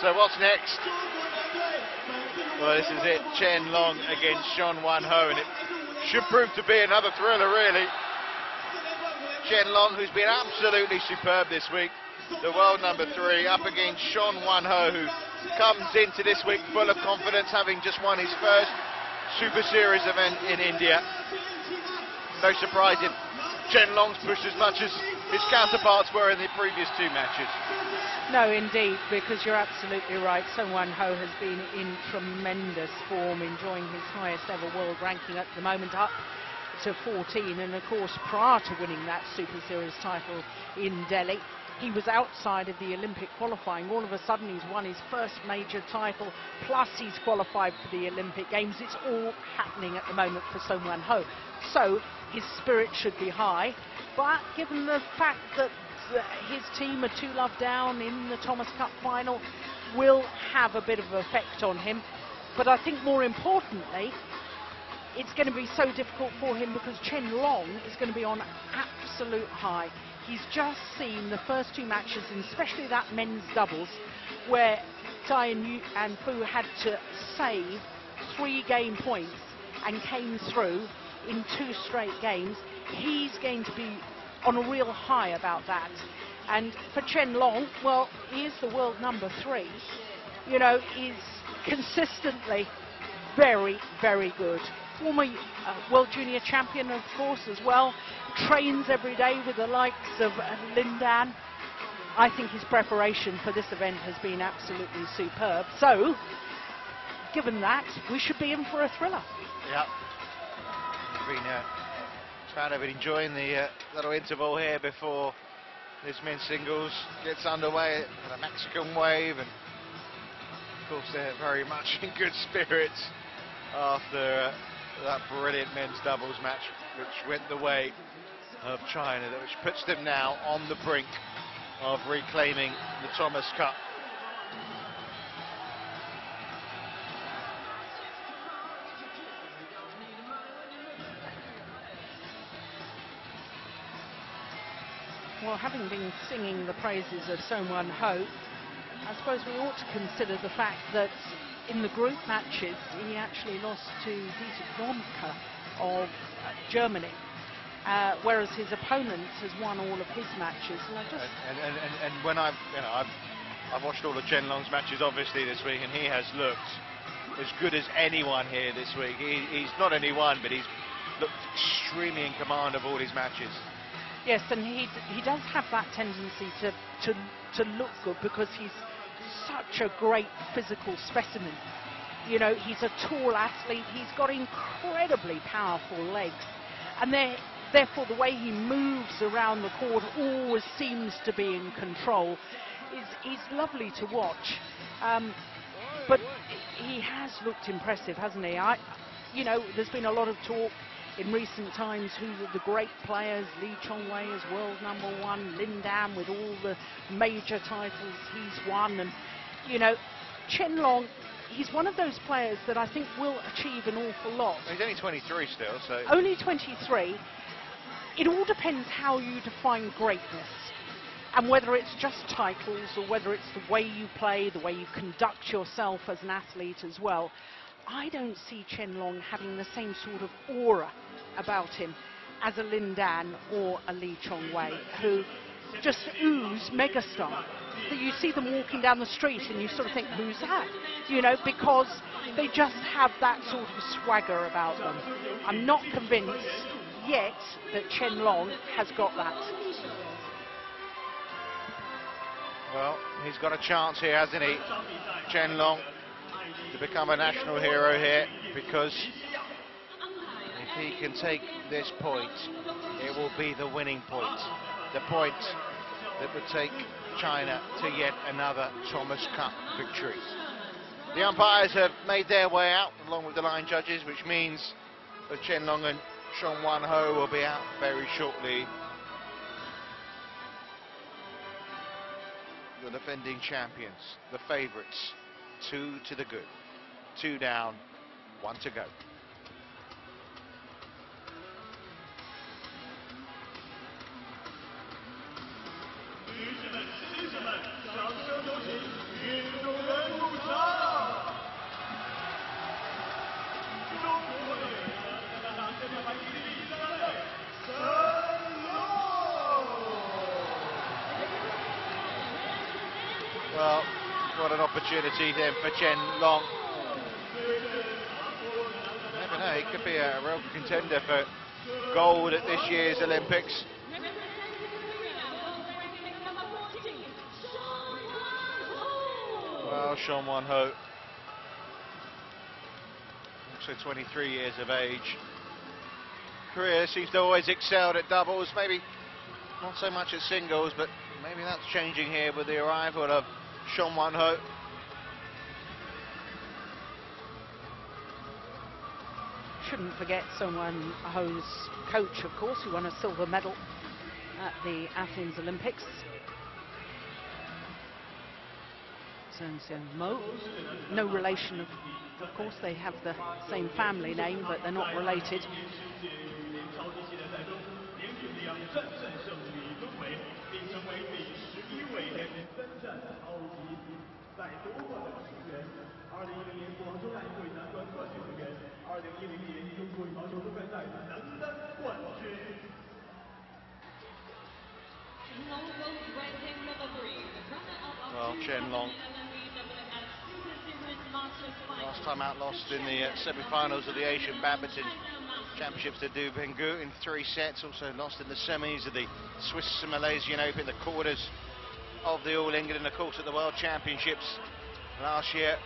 So what's next? Well, this is it. Chen Long against Shon Ho, and it should prove to be another thriller, really. Chen Long, who's been absolutely superb this week, the world number 3, up against Shon Ho, who comes into this week full of confidence, having just won his first Super Series event in India. No surprise if Chen Long's pushed as much as his counterparts were in the previous 2 matches. No, indeed, because you're absolutely right. Ho has been in tremendous form, enjoying his highest ever world ranking at the moment, up to 14. And of course, prior to winning that Super Series title in Delhi, he was outside of the Olympic qualifying. All of a sudden, he's won his first major title, plus he's qualified for the Olympic Games. It's all happening at the moment for Ho. So his spirit should be high. But given the fact that his team are 2-love down in the Thomas Cup final, will have a bit of an effect on him. But I think more importantly, it's going to be so difficult for him because Chen Long is going to be on absolute high. He's just seen the first 2 matches, and especially that men's doubles, where Tai and Fu had to save 3 game points and came through in 2 straight games. He's going to be on a real high about that. And for Chen Long, well, he is the world number 3. You know, he's consistently very, very good. Former world junior champion, of course, as well. Trains every day with the likes of Lin Dan. I think his preparation for this event has been absolutely superb. So, given that, we should be in for a thriller. Yeah. I've been enjoying the little interval here before this men's singles gets underway at a Mexican wave, and of course they're very much in good spirits after that brilliant men's doubles match which went the way of China, which puts them now on the brink of reclaiming the Thomas Cup. Well, having been singing the praises of Ho, I suppose we ought to consider the fact that in the group matches, he actually lost to Dieter Domke of Germany, whereas his opponent has won all of his matches. And I just and when I've watched all of Chen Long's matches, obviously, this week, and he has looked as good as anyone here this week. He's not only won, but he's looked extremely in command of all his matches. Yes, and he does have that tendency to look good because he's such a great physical specimen. You know, he's a tall athlete, he's got incredibly powerful legs, and therefore the way he moves around the court always seems to be in control. He's lovely to watch, but he has looked impressive, hasn't he? You know, there's been a lot of talk in recent times who were the great players. Lee Chongwei as world number 1, Lin Dan with all the major titles he's won, and you know, Chen Long, he's one of those players that I think will achieve an awful lot. He's only 23 still, so... Only 23. It all depends how you define greatness, and whether it's just titles or whether it's the way you play, the way you conduct yourself as an athlete as well. I don't see Chen Long having the same sort of aura about him as a Lin Dan or a Lee Chongwei, who just ooze megastar. You see them walking down the street and you sort of think, who's that? You know, because they just have that sort of swagger about them. I'm not convinced yet that Chen Long has got that. Well, he's got a chance here, hasn't he, Chen Long, to become a national hero here, because if he can take this point, it will be the winning point, the point that would take China to yet another Thomas Cup victory. The umpires have made their way out along with the line judges, which means that Chen Long and Shon Ho will be out very shortly. The defending champions, the favourites, 2 to the good. 2 down, 1 to go. Well, what an opportunity then for Chen Long. Never know, he could be a real contender for gold at this year's Olympics. Well, Shon Ho, also 23 years of age. Korea seems to always excelled at doubles, maybe not so much at singles, but maybe that's changing here with the arrival of Shon Ho. Shouldn't forget Shon Ho's coach, of course, who won a silver medal at the Athens Olympics. Mo, no relation, of course, they have the same family name, but they're not related. Well, Chen Long, last time out, lost in the semi-finals of the Asian Badminton Championships to Dongfeng in 3 sets. Also lost in the semis of the Swiss and Malaysian Open, the quarters of the All England, and of course at the World Championships last year.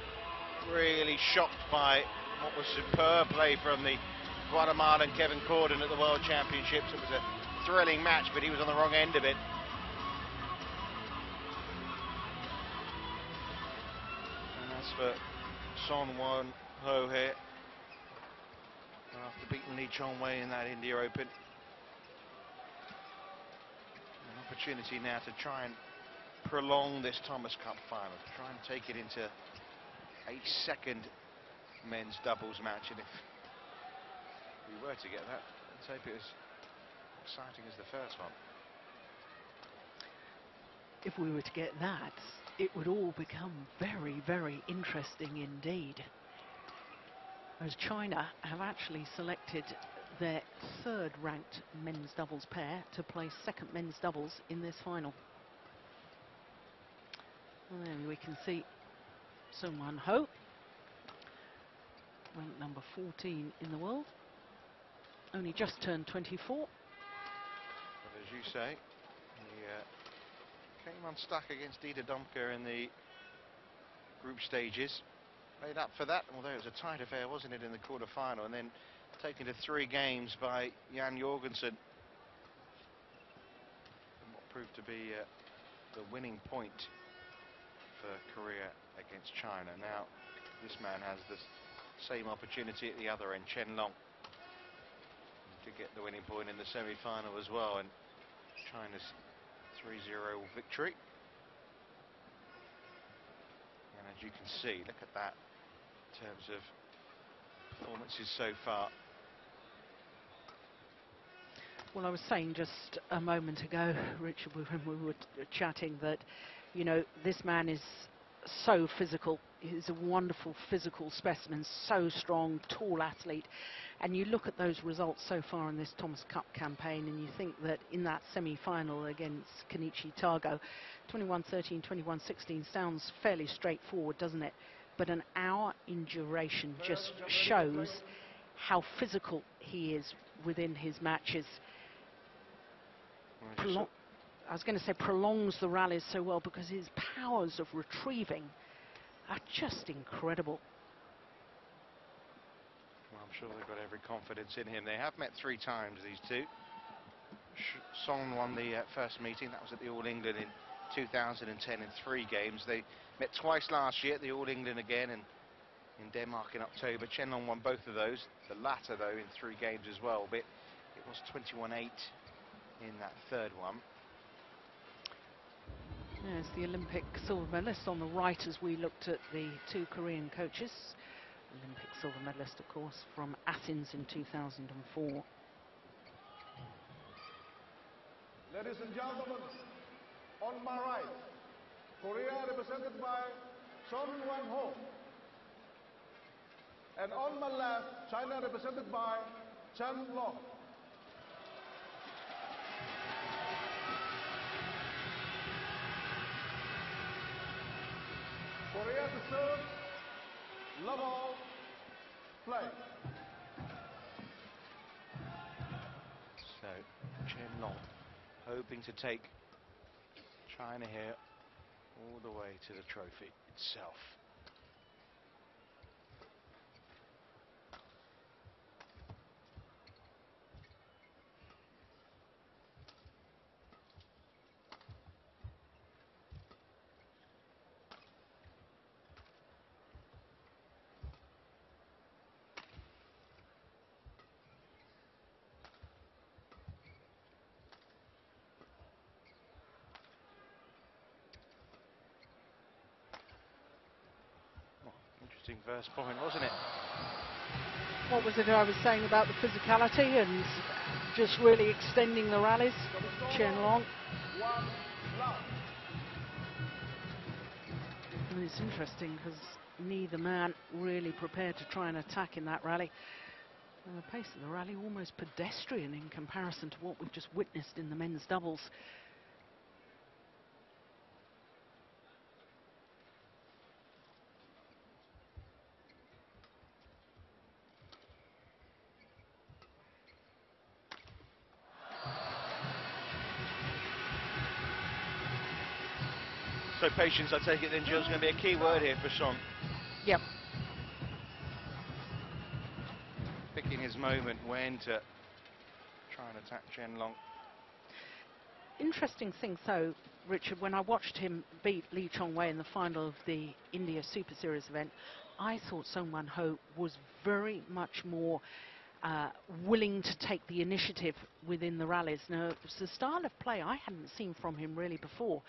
Really shocked by what was superb play from the Guatemalan Kevin Corden at the World Championships. It was a thrilling match, but he was on the wrong end of it. And as for Shon Ho here, after beating Lee Chong-wei in that India Open, an opportunity now to try and prolong this Thomas Cup final, to try and take it into a second men's doubles match. And if we were to get that, let's hope it was exciting as the first one. If we were to get that, it would all become very, very interesting indeed. As China have actually selected their 3rd ranked men's doubles pair to play 2nd men's doubles in this final. And then we can see Shon Ho, ranked number 14 in the world, only just turned 24. But as you say, he came unstuck against Dongfeng in the group stages. Made up for that, although it was a tight affair, wasn't it, in the quarter-final, and then taken to 3 games by Jan Jorgensen. And what proved to be the winning point for Korea against China. Now, this man has the same opportunity at the other end, Chen Long, to get the winning point in the semi-final as well, and China's 3-0 victory. And as you can see, look at that in terms of performances so far. Well, I was saying just a moment ago, Richard, when we were chatting, that, you know, this man is so physical. He's a wonderful physical specimen, so strong, tall athlete. And you look at those results so far in this Thomas Cup campaign, and you think that in that semi-final against Kenichi Tago, 21-13, 21-16 sounds fairly straightforward, doesn't it? But an hour in duration just shows how physical he is within his matches. I was going to say prolongs the rallies so well because his powers of retrieving are just incredible. Well, I'm sure they've got every confidence in him. They have met 3 times, these two. Shon won the first meeting. That was at the All England in 2010 in 3 games. They met twice last year at the All England again and in Denmark in October. Chen Long won both of those, the latter though in 3 games as well, but it was 21-8 in that 3rd one. There's the Olympic silver medalist on the right as we looked at the 2 Korean coaches. Olympic silver medalist, of course, from Athens in 2004. Ladies and gentlemen, on my right, Korea represented by Shon Ho. And on my left, China represented by Chen Long. Prepare to serve. Love all. Play. So, Chen Long hoping to take China here all the way to the trophy itself. Interesting first point, wasn't it? What was it I was saying about the physicality and just really extending the rallies? Chen Long. And it's interesting because neither man really prepared to try and attack in that rally. And the pace of the rally almost pedestrian in comparison to what we've just witnessed in the men's doubles. So patience, I take it then, Jill, is going to be a key word here for Shon. Yep. Picking his moment when to try and attack Chen Long. Interesting thing though, Richard, when I watched him beat Lee Chong-wei in the final of the India Super Series event, I thought Song Wan-ho was very much more willing to take the initiative within the rallies. Now, it's a style of play I hadn't seen from him really before.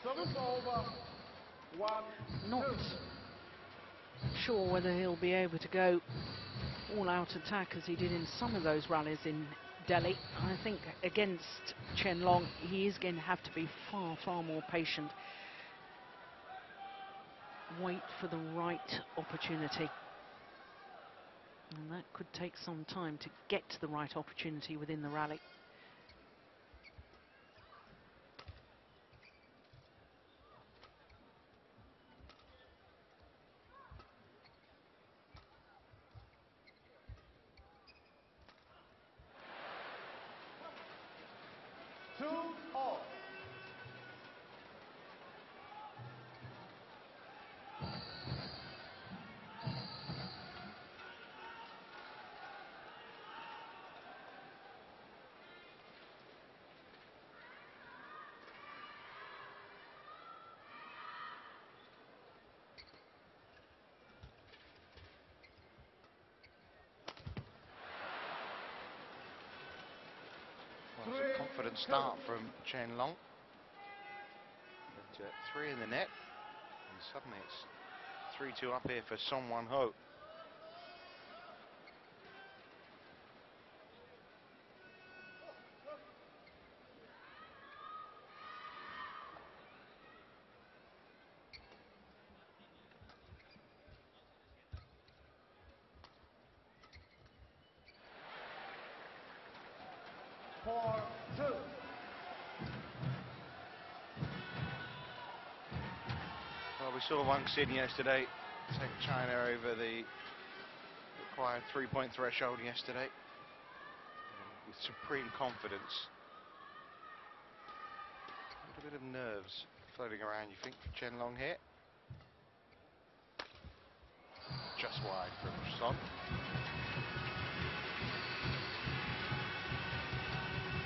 Service over. 1-2. Not sure whether he'll be able to go all-out attack as he did in some of those rallies in Delhi. I think against Chen Long, he is going to have to be far, far more patient. Wait for the right opportunity. And that could take some time to get to the right opportunity within the rally. Well, it's a confident start from Chen Long. But 3 in the net, and suddenly it's 3-2 up here for Song Wan-ho. Well, we saw Wang Xin yesterday take China over the required 3-point threshold yesterday with supreme confidence. A little bit of nerves floating around, you think, for Chen Long here. Just wide from Shon.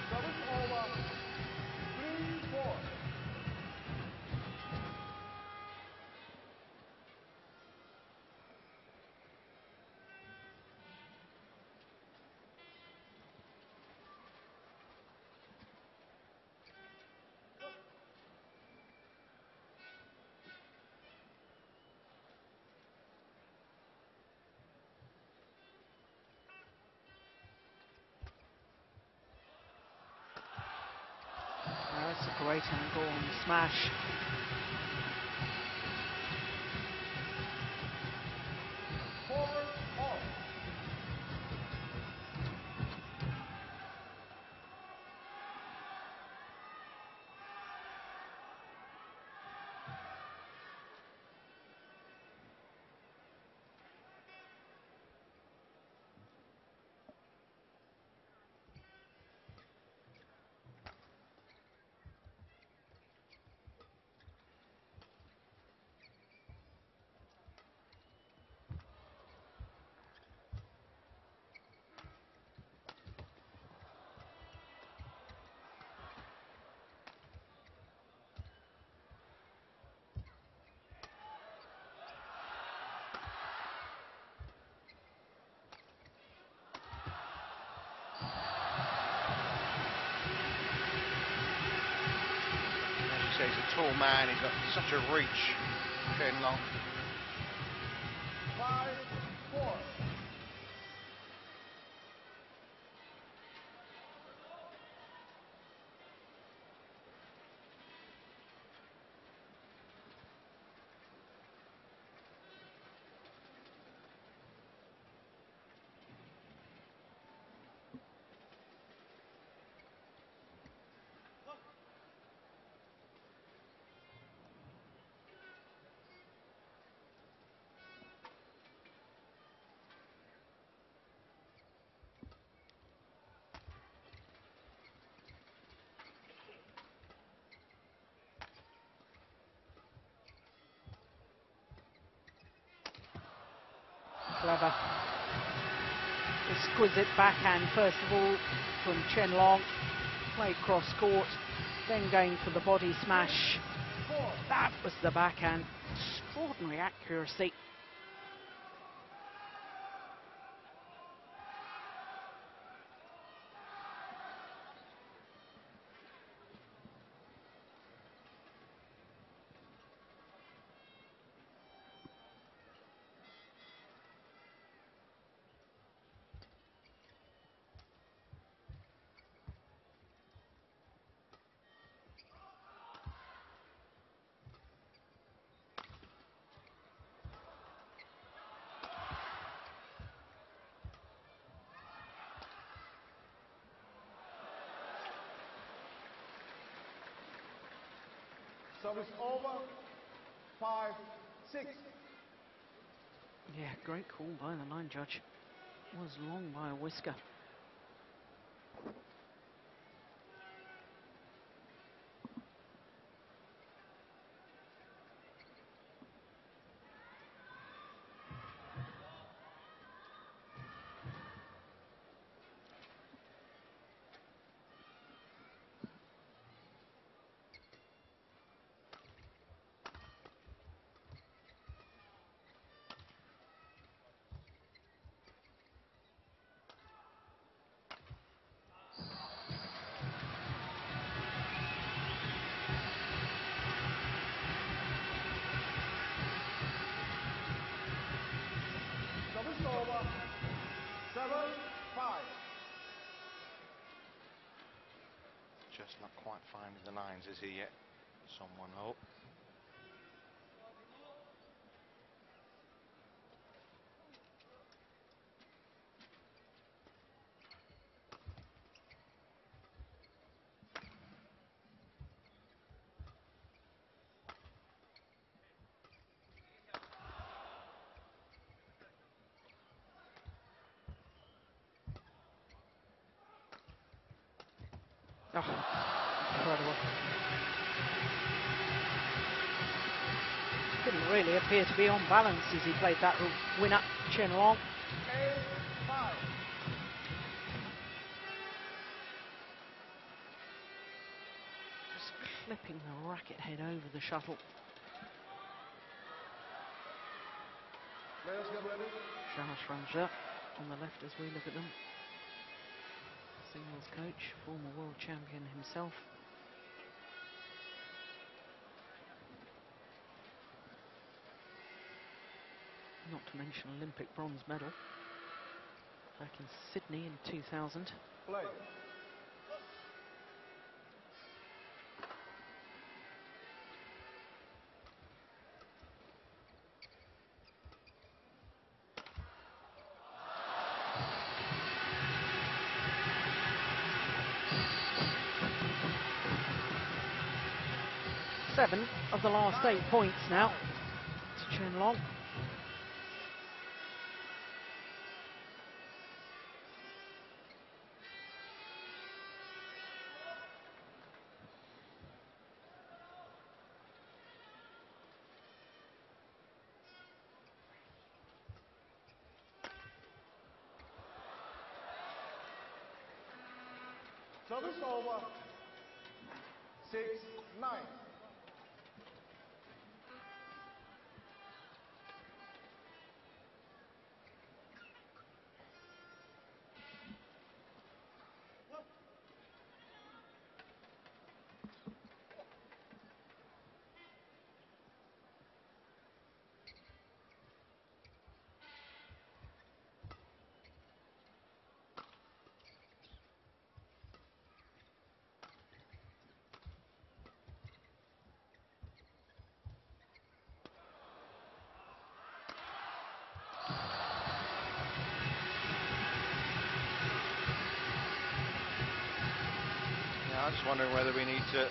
Service over. 3-4. Great angle on the smash. Forward, off. He's a tall man, he's got such a reach, Chen Long. 5-4. Clever. Exquisite backhand, first of all, from Chen Long. Played cross court, then going for the body smash. That was the backhand. Extraordinary accuracy. Service over. 5-6. Yeah, great call by the line judge. Was long by a whisker. Service over. 7-5. Just not quite finding the lines, is he yet? Someone hope. Oh, incredible. Didn't really appear to be on balance as he played that winner, Chen Long. 8-5. Just clipping the racket head over the shuttle. Players get ready. Charles Ranger on the left as we look at them. Singles coach, former world champion himself. Not to mention Olympic bronze medal back in Sydney in 2000. Play. 7 of the last 8 points now to Chen Long. Service over. 6-9. I'm just wondering whether we need to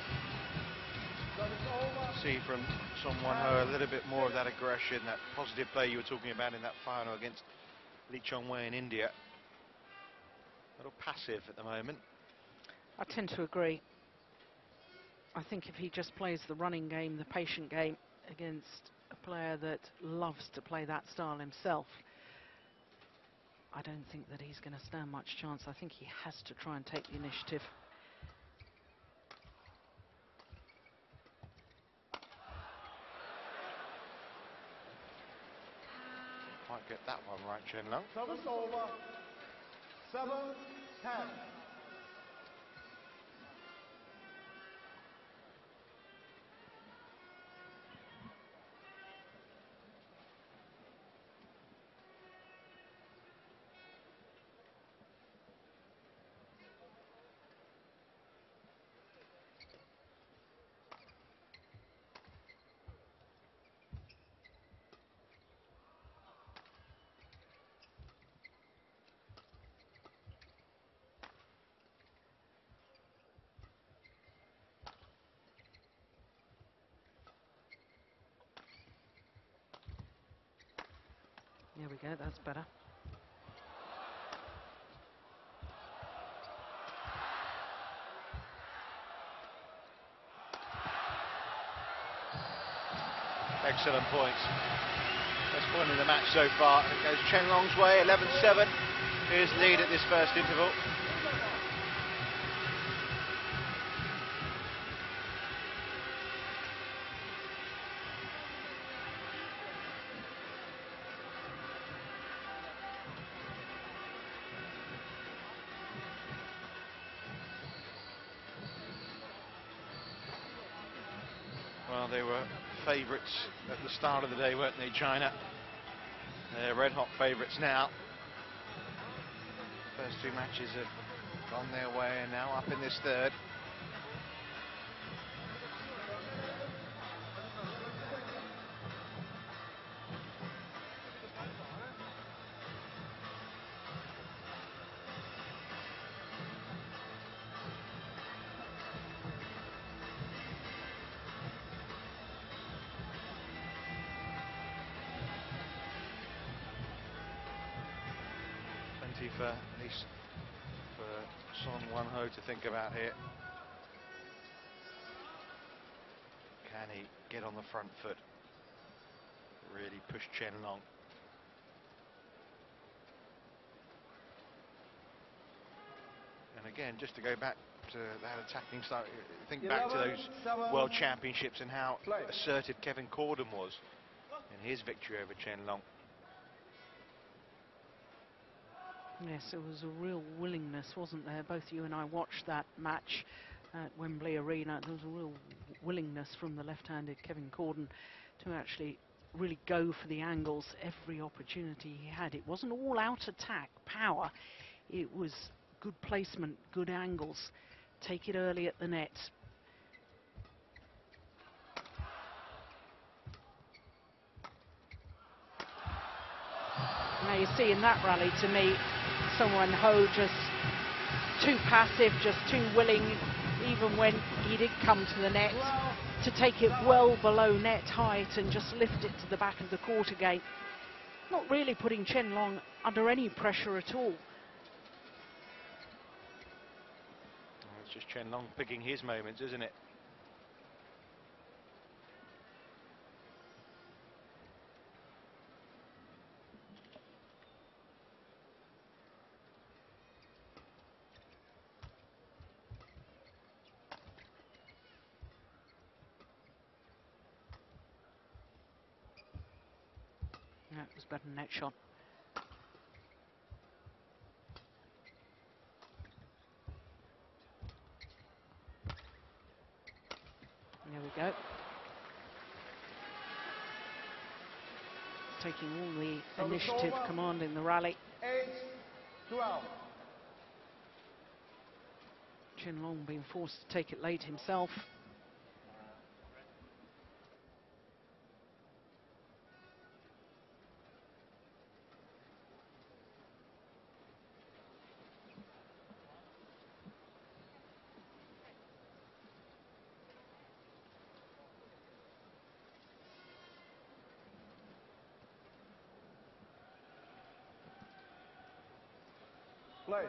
see from Shon Wan-ho a little bit more of that aggression, that positive play you were talking about in that final against Lee Chong-wei in India. A little passive at the moment. I tend to agree. I think if he just plays the running game, the patient game, against a player that loves to play that style himself, I don't think that he's going to stand much chance. I think he has to try and take the initiative. Might get that one right, Chen Long. Service over. 7-10. There we go, that's better. Excellent points. Best point in the match so far. It goes Chen Long's way, 11-7. Here's lead at this first interval. Well, they were favourites at the start of the day, weren't they, China? They're red-hot favourites now. First 2 matches have gone their way and now up in this third. For at least for Shon Wan-ho to think about here. Can he get on the front foot? Really push Chen Long. And again, just to go back to that attacking style, think back to those World Championships and how assertive Kevin Corden was in his victory over Chen Long. Yes, it was a real willingness, wasn't there? Both you and I watched that match at Wembley Arena. There was a real willingness from the left-handed Kevin Corden to actually really go for the angles every opportunity he had. It wasn't all out attack power. It was good placement, good angles. Take it early at the net. Now you see in that rally, to me, Shon Wan-ho just too passive, just too willing, even when he did come to the net. to take it well below net height and just lift it to the back of the court again. Not really putting Chen Long under any pressure at all. It's just Chen Long picking his moments, isn't it? That was better net shot. There we go. Taking all the initiative, commanding the rally. 8-12. Chen Long being forced to take it late himself. Play.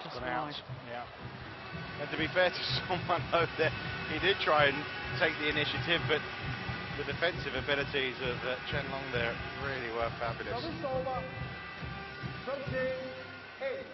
Just Out. wide. Yeah. And to be fair to someone over there, he did try and take the initiative, but the defensive abilities of Chen Long there really were fabulous. Service over. 13-8.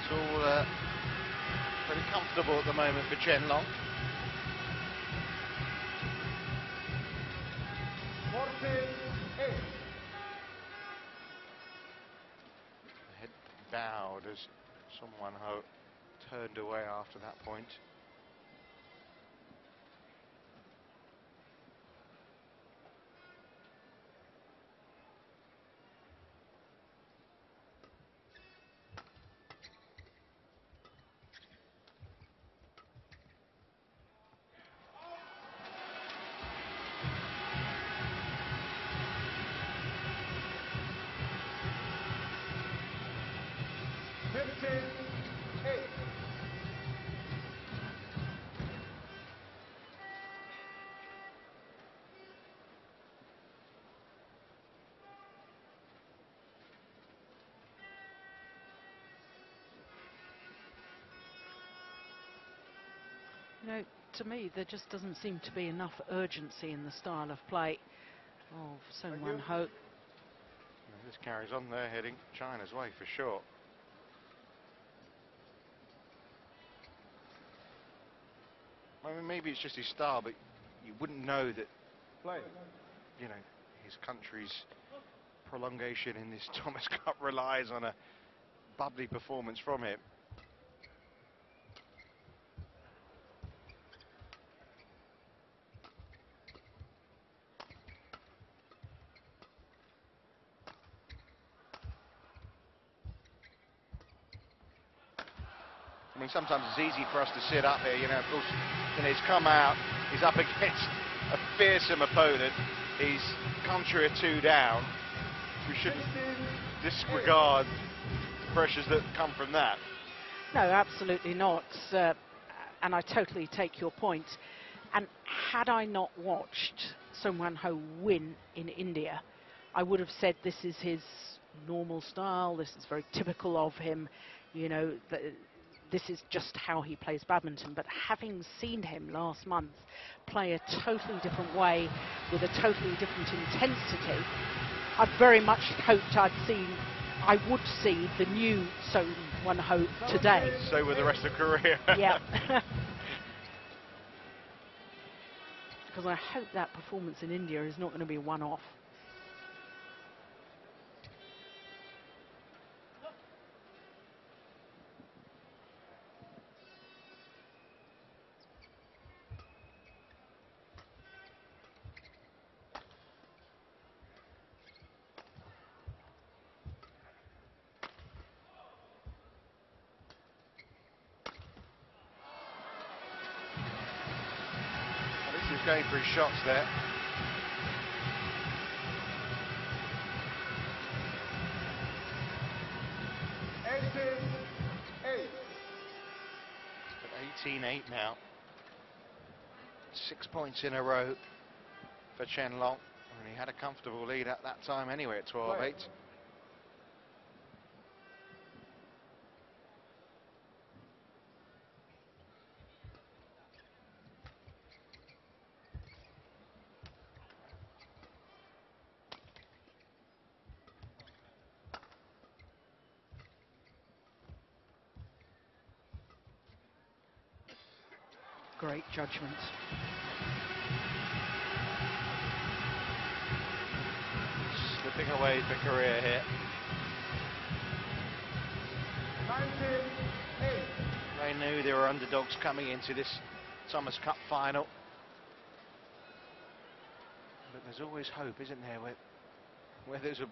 It's all pretty comfortable at the moment for Chen Long. 14-8. The head bowed as Shon Ho turned away after that point. You know, to me, there just doesn't seem to be enough urgency in the style of play of Shon Ho. This carries on there, heading China's way for sure. I mean, maybe it's just his style, but you wouldn't know that, Play. you know, his country's prolongation in this Thomas Cup relies on a bubbly performance from him. I mean, sometimes it's easy for us to sit up here, you know, of course, you know, he's come out, he's up against a fearsome opponent, he's country or two down. We shouldn't disregard the pressures that come from that. No, absolutely not. And I totally take your point. And had I not watched Son Wan-ho win in India, I would have said this is his normal style, this is very typical of him, you know, this is just how he plays badminton. But having seen him last month play a totally different way with a totally different intensity, I very much hoped I would see the new Son Wan-ho today. So with the rest of Korea. Yeah. Because I hope that performance in India is not going to be a one-off. He's going for his shots there. But 18-8 now. 6 points in a row for Chen Long. And he had a comfortable lead at that time anyway at 12-8. Great judgment. Slipping away for Korea here. 19-8. They knew they were underdogs coming into this Thomas Cup final. But there's always hope, isn't there? Where there's a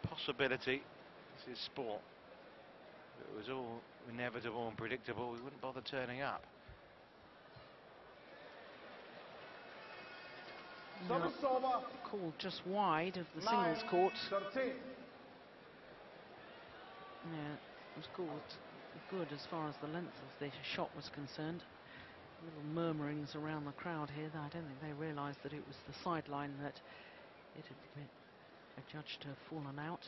possibility, this is sport. If it was all inevitable and predictable, we wouldn't bother turning up. Service over. Called just wide of the singles court. 13. Yeah, it was called good as far as the length of the shot was concerned. Little murmurings around the crowd here. I don't think they realised that it was the sideline that it had been adjudged to have fallen out.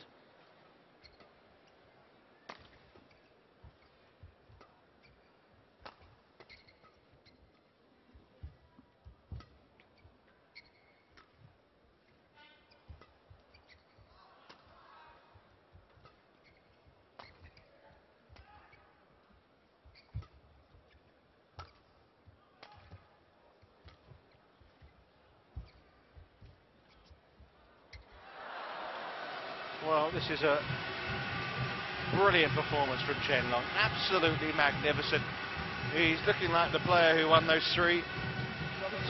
Well, this is a brilliant performance from Chen Long. Absolutely magnificent. He's looking like the player who won those 3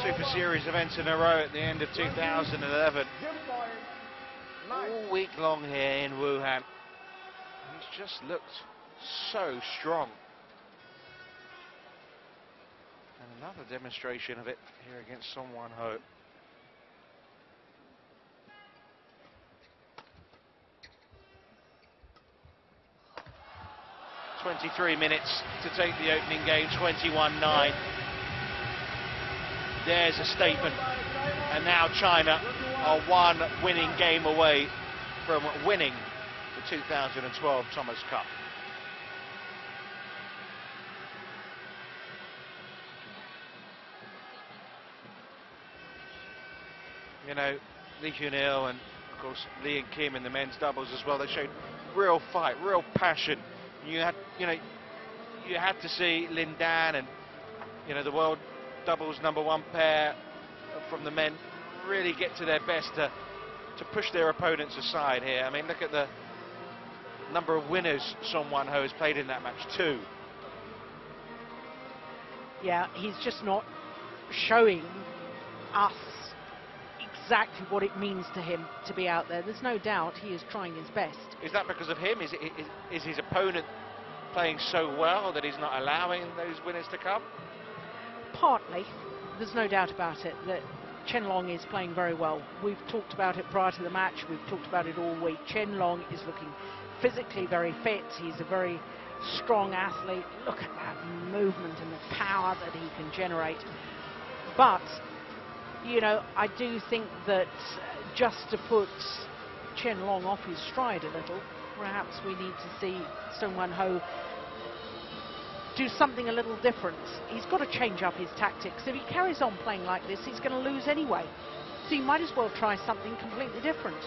Super Series events in a row at the end of 2011. All week long here in Wuhan. He's just looked so strong. And another demonstration of it here against Son Wan-ho. 23 minutes to take the opening game, 21-9. There's a statement. And now China are 1 winning game away from winning the 2012 Thomas Cup. You know, Lee Hyun-il and of course Lee and Kim in the men's doubles as well, they showed real fight, real passion. You had to see Lin Dan and, you know, the world doubles #1 pair from the men really get to their best to push their opponents aside here. I mean, look at the number of winners Son Wan-ho has played in that match, 2. Yeah, he's just not showing us exactly what it means to him to be out there. There's no doubt he is trying his best. Is that because of him? Is his opponent playing so well that he's not allowing those winners to come? Partly. There's no doubt about it that Chen Long is playing very well. We've talked about it prior to the match. We've talked about it all week. Chen Long is looking physically very fit. He's a very strong athlete. Look at that movement and the power that he can generate. But you know, I do think that just to put Chen Long off his stride a little, perhaps we need to see Sung Won Ho do something a little different. He's got to change up his tactics. If he carries on playing like this, he's going to lose anyway. So you might as well try something completely different.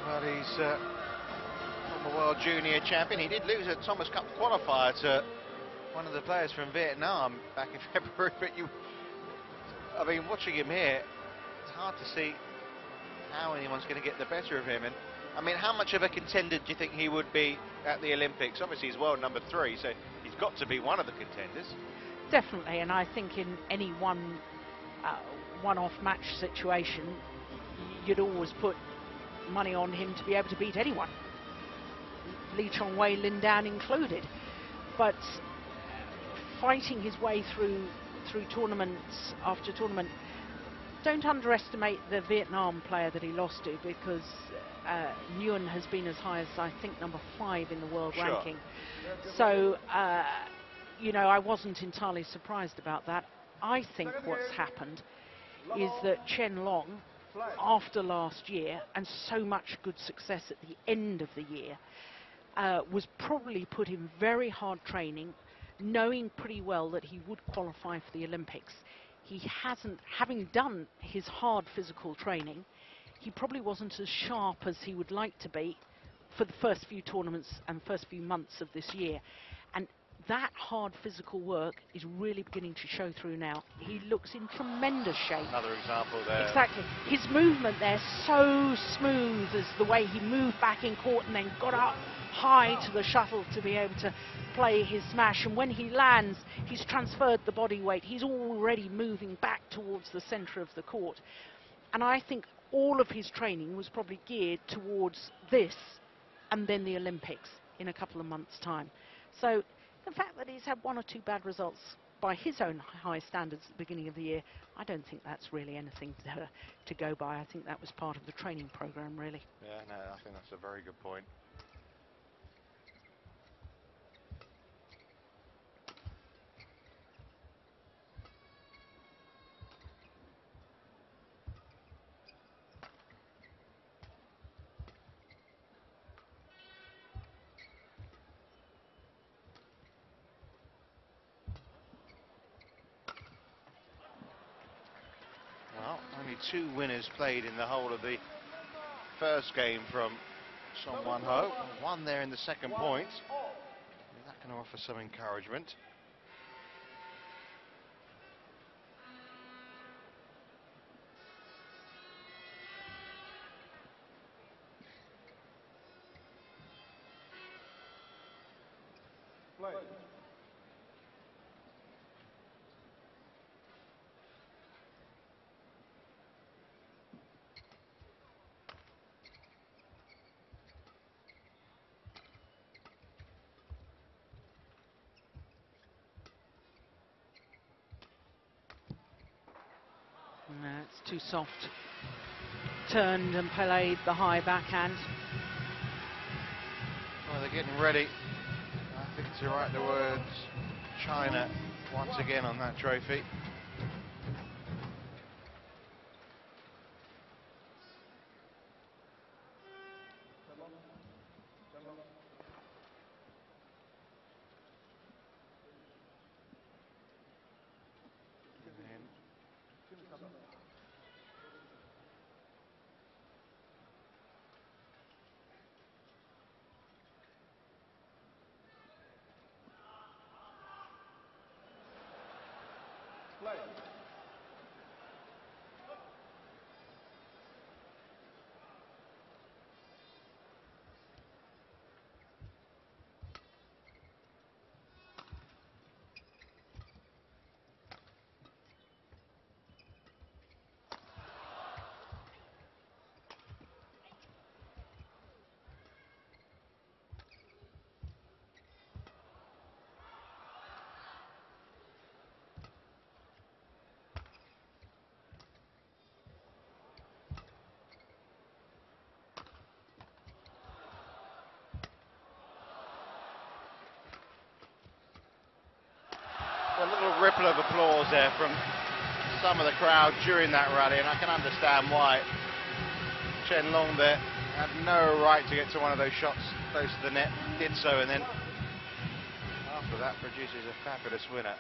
Well, he's former world junior champion. He did lose a Thomas Cup qualifier to one of the players from Vietnam back in February, but I mean, watching him here, it's hard to see how anyone's going to get the better of him. And I mean, how much of a contender do you think he would be at the Olympics? Obviously, he's world number 3, so he's got to be one of the contenders. Definitely, and I think in any one-off match situation, you'd always put money on him to be able to beat anyone, Lee Chong-wei, Lin Dan included. But fighting his way through tournaments after tournament, don't underestimate the Vietnam player that he lost to, because Nguyen has been as high as, I think, number 5 in the world ranking. So, you know, I wasn't entirely surprised about that. I think what's happened is that Chen Long, after last year, and so much good success at the end of the year, was probably put in very hard training, knowing pretty well that he would qualify for the Olympics. He hasn't, having done his hard physical training, he probably wasn't as sharp as he would like to be for the first few tournaments and first few months of this year. And that hard physical work is really beginning to show through now. He looks in tremendous shape. Another example there. Exactly. His movement there, so smooth, as the way he moved back in court and then got up high to the shuttle to be able to play his smash. And when he lands, he's transferred the body weight. He's already moving back towards the center of the court. And I think all of his training was probably geared towards this and then the Olympics in a couple of months' time. So the fact that he's had 1 or 2 bad results by his own high standards at the beginning of the year, I don't think that's really anything to go by. I think that was part of the training program, really. Yeah, no, I think that's a very good point. Well, only 2 winners played in the whole of the first game from Sung Won Ho. 1 there in the second point. Is that going to offer some encouragement? Play. No, it's too soft. Turned and played the high backhand. Well, they're getting ready, I think, to write the words China once again on that trophy. Play. A little ripple of applause there from some of the crowd during that rally, and I can understand why. Chen Long there had no right to get to one of those shots close to the net, did so, and then after that produces a fabulous winner.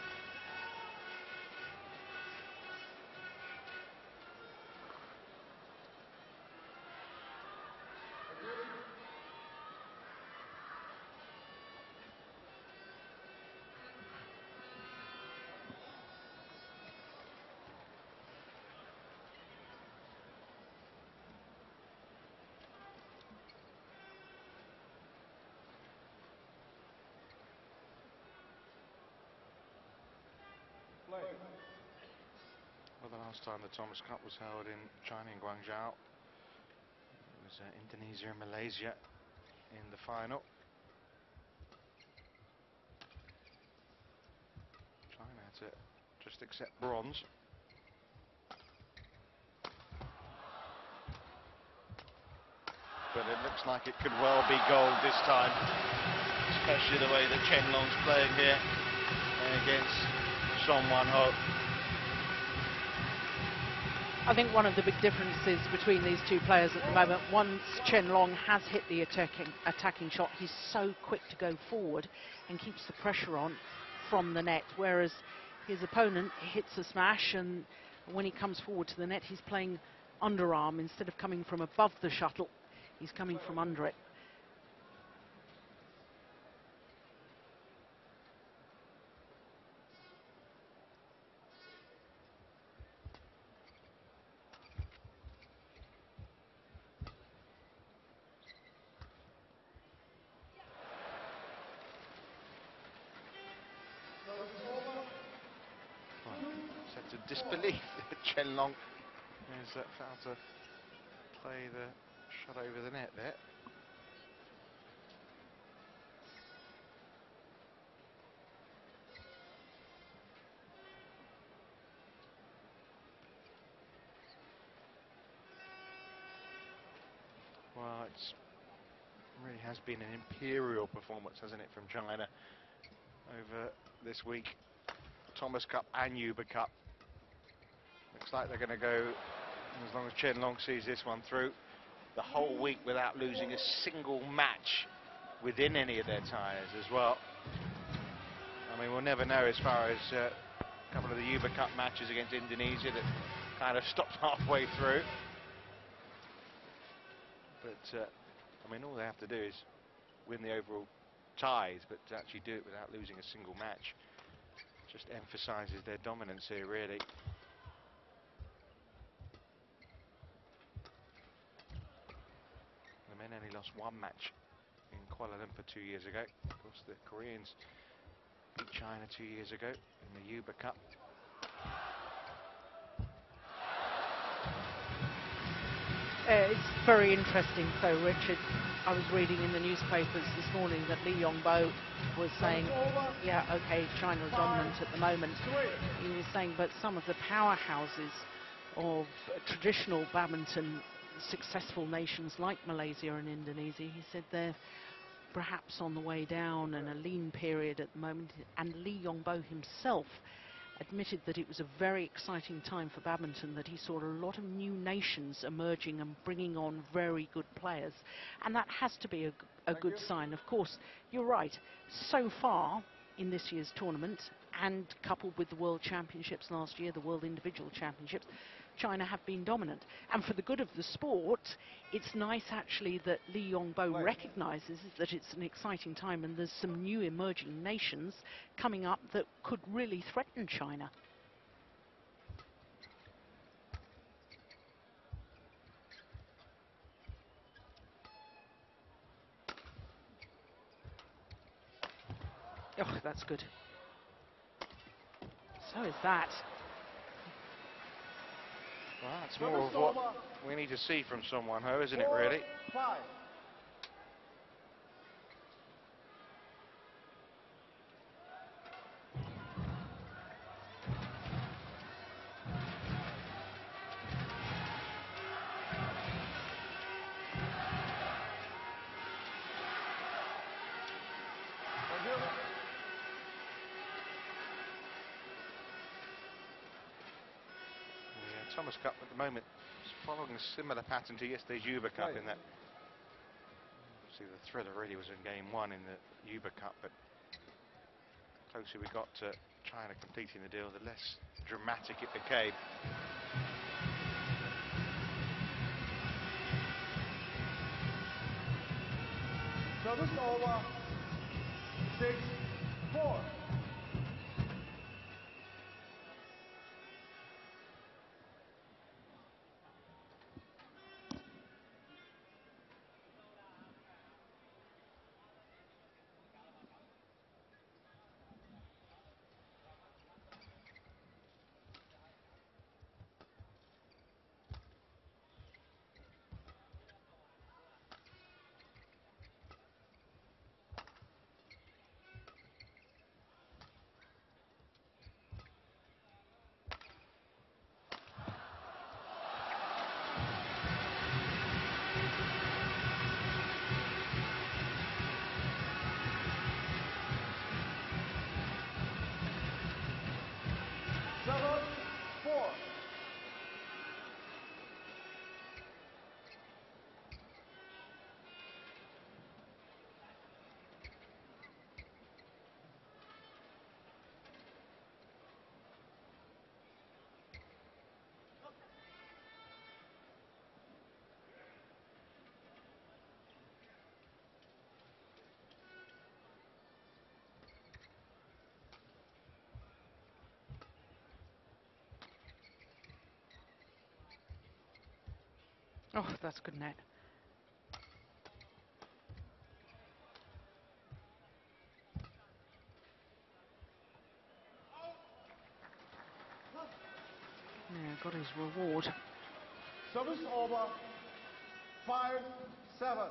Well, the last time the Thomas Cup was held in China, in Guangzhou, it was Indonesia and Malaysia in the final. China had to just accept bronze. But it looks like it could well be gold this time, especially the way that Chen Long's playing here against Shon. I think one of the big differences between these two players at the moment, once Chen Long has hit the attacking shot, he's so quick to go forward and keeps the pressure on from the net, whereas his opponent hits a smash, and when he comes forward to the net, he's playing underarm. Instead of coming from above the shuttle, he's coming from under it. To disbelief that Chen Long has failed to play the shot over the net there. Well, it's really has been an imperial performance, hasn't it, from China over this week. Thomas Cup and Uber Cup. Looks like they're going to go, as long as Chen Long sees this one through, the whole week without losing a single match within any of their ties as well. I mean, we'll never know as far as a couple of the Uber Cup matches against Indonesia that kind of stopped halfway through. But, I mean, all they have to do is win the overall ties, but to actually do it without losing a single match just emphasises their dominance here, really. The men only lost one match in Kuala Lumpur 2 years ago. Of course, the Koreans beat China 2 years ago in the Uber Cup. It's very interesting, though, Richard. I was reading in the newspapers this morning that Lee Yong-bo was saying, yeah, okay, China are dominant at the moment. He was saying, but some of the powerhouses of traditional badminton successful nations like Malaysia and Indonesia, he said they're perhaps on the way down and a lean period at the moment. And Lee Yong-bo himself admitted that it was a very exciting time for badminton, that he saw a lot of new nations emerging and bringing on very good players, and that has to be a good sign. Of course, you're right, so far in this year's tournament, and coupled with the World Championships last year, the World Individual Championships, China have been dominant. And for the good of the sport, it's nice actually that Lee Yong-bo recognises that it's an exciting time and there's some new emerging nations coming up that could really threaten China. Oh, that's good. So is that. Well, that's more of what we need to see from Shon, isn't it, really? 5. Summers Cup at the moment is following a similar pattern to yesterday's Uber Cup in that. See, the thriller really was in game one in the Uber Cup, but the closer we got to China completing the deal, the less dramatic it became. Service over. 6-4. Oh, that's good net. Yeah, got his reward. Service over. 5-7.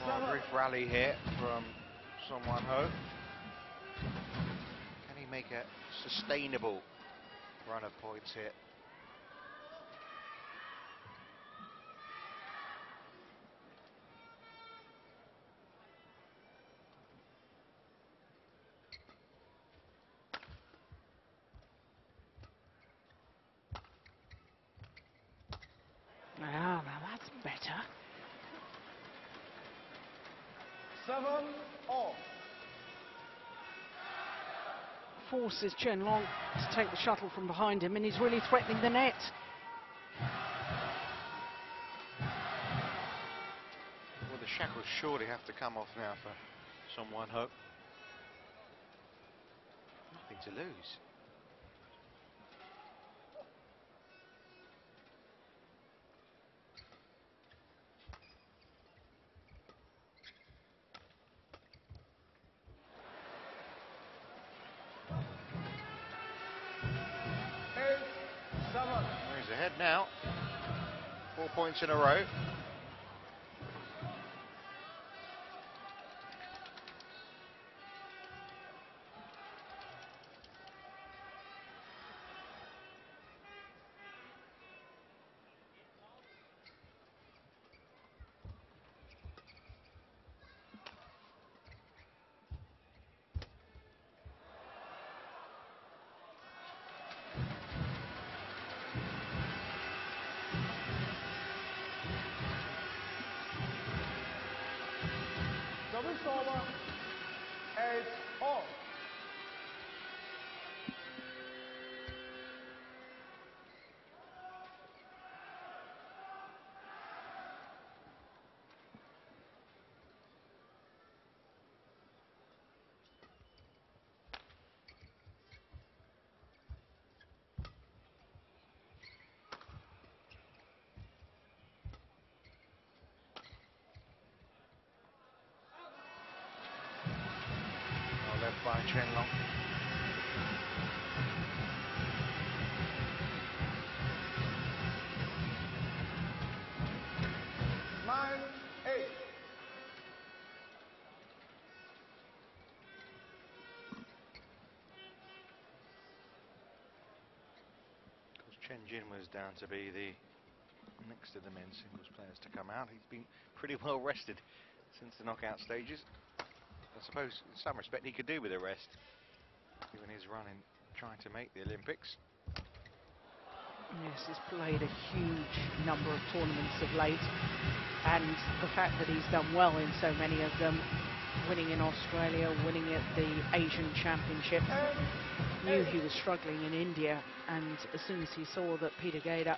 Well, brief rally here from Son Wan-ho. Can he make a sustainable run of points here? Ah, now that's better. 7-all. Forces Chen Long to take the shuttle from behind him, and he's really threatening the net. Well, the shackles surely have to come off now for Son Wan-ho. Nothing to lose. He's ahead now. 4 points in a row. Service over. 8-all. by Chen Long. Chen Jin was down to be the next of the men's singles players to come out. He's been pretty well rested since the knockout stages. I suppose in some respect he could do with a rest, given his run in trying to make the Olympics. Yes, he's played a huge number of tournaments of late, and the fact that he's done well in so many of them, winning in Australia, winning at the Asian Championship, knew he was struggling in India, and as soon as he saw that Peter Gaida,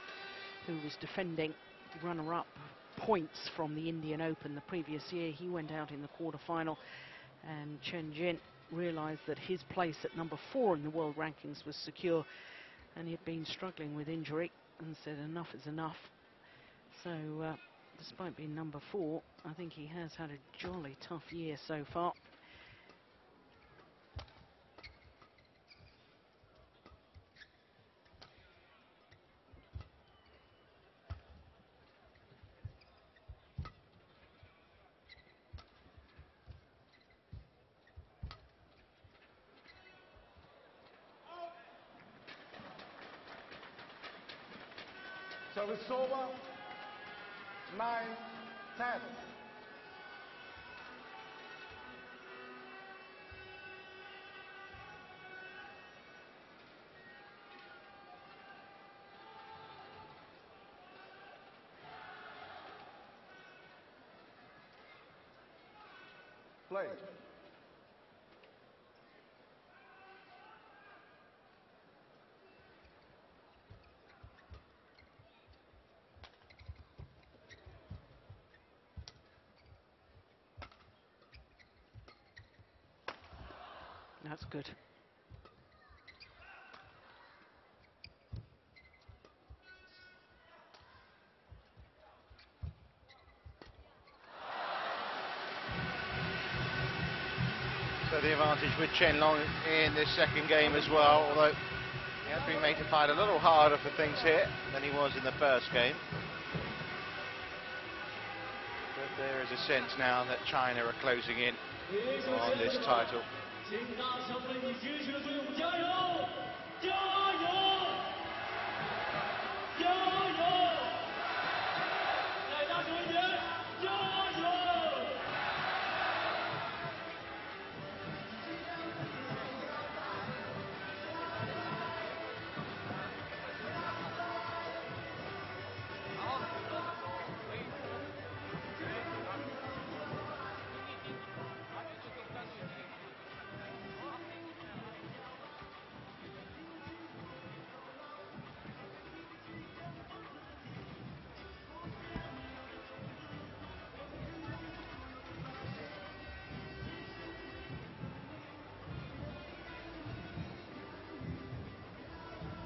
who was defending runner-up points from the Indian Open the previous year, he went out in the quarter-final, and Chen Jin realised that his place at number 4 in the world rankings was secure, and he'd been struggling with injury and said enough is enough. So despite being number 4, I think he has had a jolly tough year so far. So it's over. 9-10. Play. That's good. So the advantage with Chen Long in this second game as well, although he has been made to find a little harder for things here than he was in the first game. But there is a sense now that China are closing in on this title.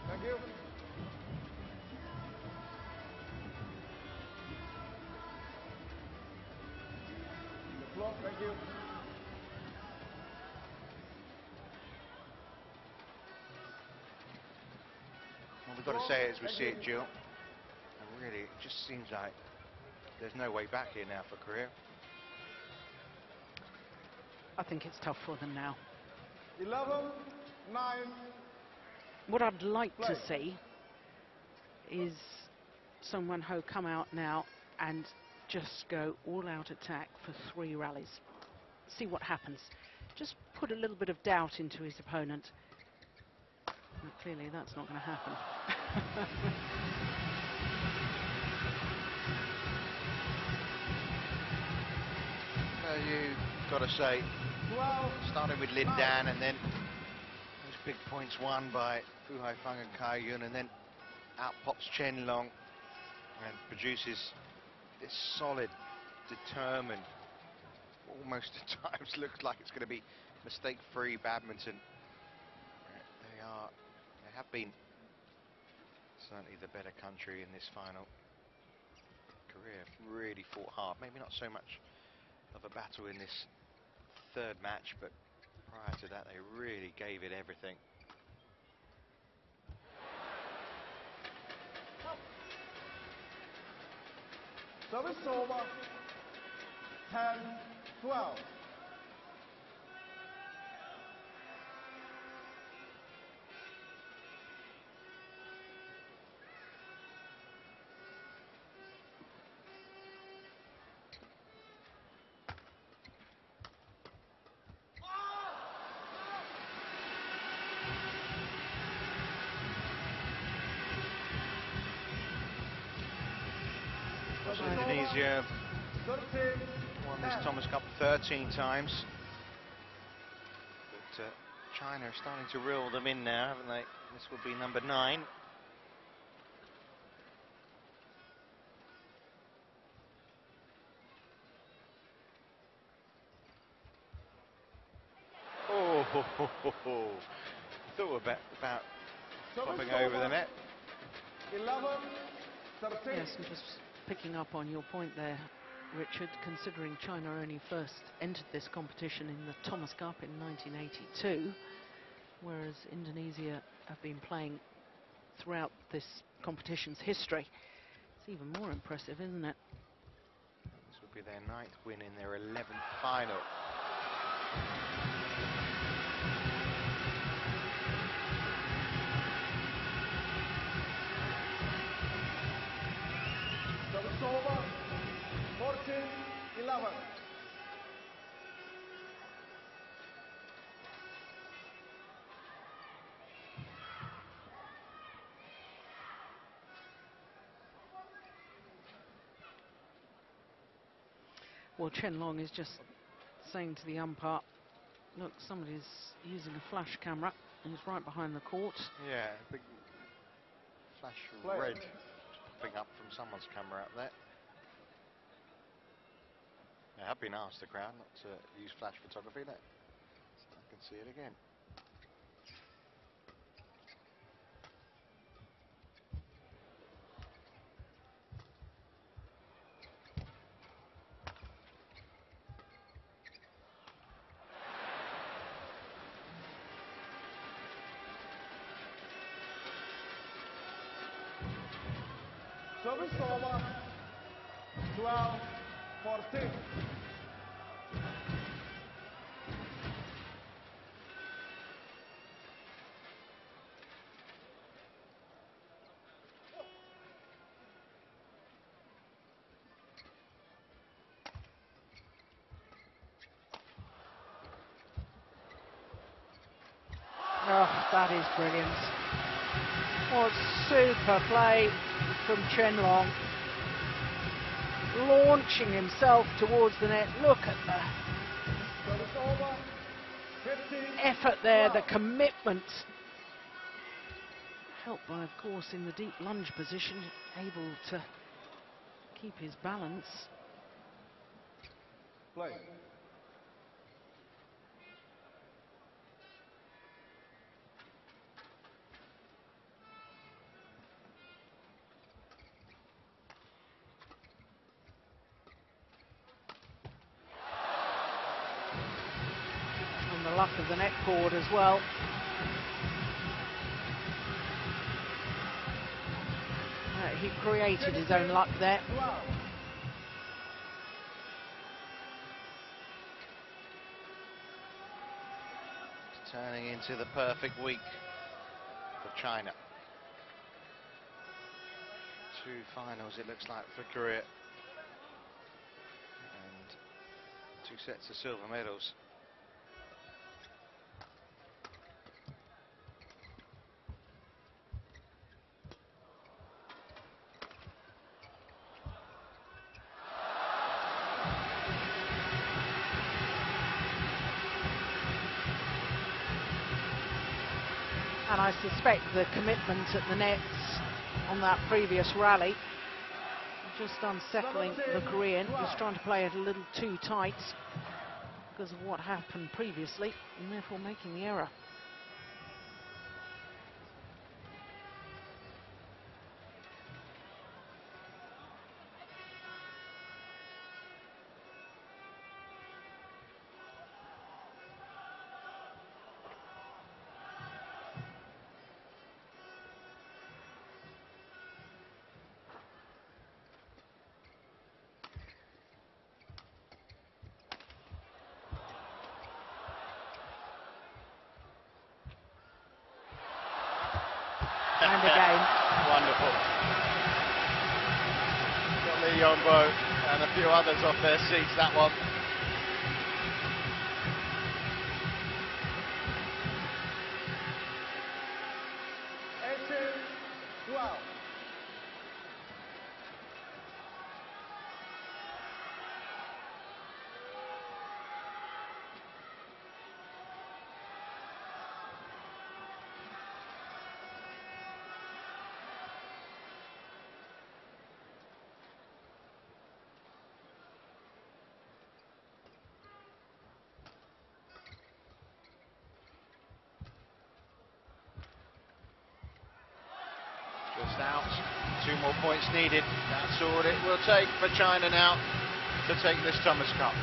Thank you. The floor, thank you. Well, we've got to say it as we see it, Jill. And really, it just seems like there's no way back here now for Korea. I think it's tough for them now. 11-9. What I'd like to see is Sung Won Ho come out now and just go all-out attack for 3 rallies. See what happens. Just put a little bit of doubt into his opponent. But clearly that's not going to happen. Well, you've got to say, starting with Lin Dan and then those big points won by Fu Haifeng and Kai Yun, and then out pops Chen Long and produces this solid, determined, almost at times looks like it's going to be mistake-free badminton. They have been certainly the better country in this final. Korea really fought hard, maybe not so much of a battle in this third match, but Prior to that, they really gave it everything. Service over. 10-12. Indonesia won this Thomas Cup 13 times. But China are starting to reel them in now, haven't they? This will be number 9. Oh, thought about popping over the net. 11-13. Yes, and just picking up on your point there, Richard, considering China only first entered this competition in the Thomas Cup in 1982, whereas Indonesia have been playing throughout this competition's history. It's even more impressive, isn't it? This will be their 9th win in their 11th final. Service over. 14-11. Well, Chen Long is just saying to the umpire, look, somebody's using a flash camera, and he's right behind the court. Yeah, big flash of red popping up from someone's camera up there. I have been asked, the crowd, not to use flash photography. Look, so I can see it again. Service over. 12-14. Oh, that is brilliant. What super play from Chen Long. Launching himself towards the net. Look at the Service over. 15. effort there, the commitment. Helped by, of course, in the deep lunge position, able to keep his balance. Play. And the luck of the net cord as well. He created his own luck there. 12. It's turning into the perfect week for China. 2 finals, it looks like, for Korea. And 2 sets of silver medals. And I suspect the commitment at the nets on that previous rally, just unsettling the Korean. He's trying to play it a little too tight because of what happened previously, and therefore making the error. And again. Wonderful. Got Lee Yongbo and a few others off their seats, that one. Wow. Just out. 2 more points needed. That's all it will take for China now to take this Thomas Cup.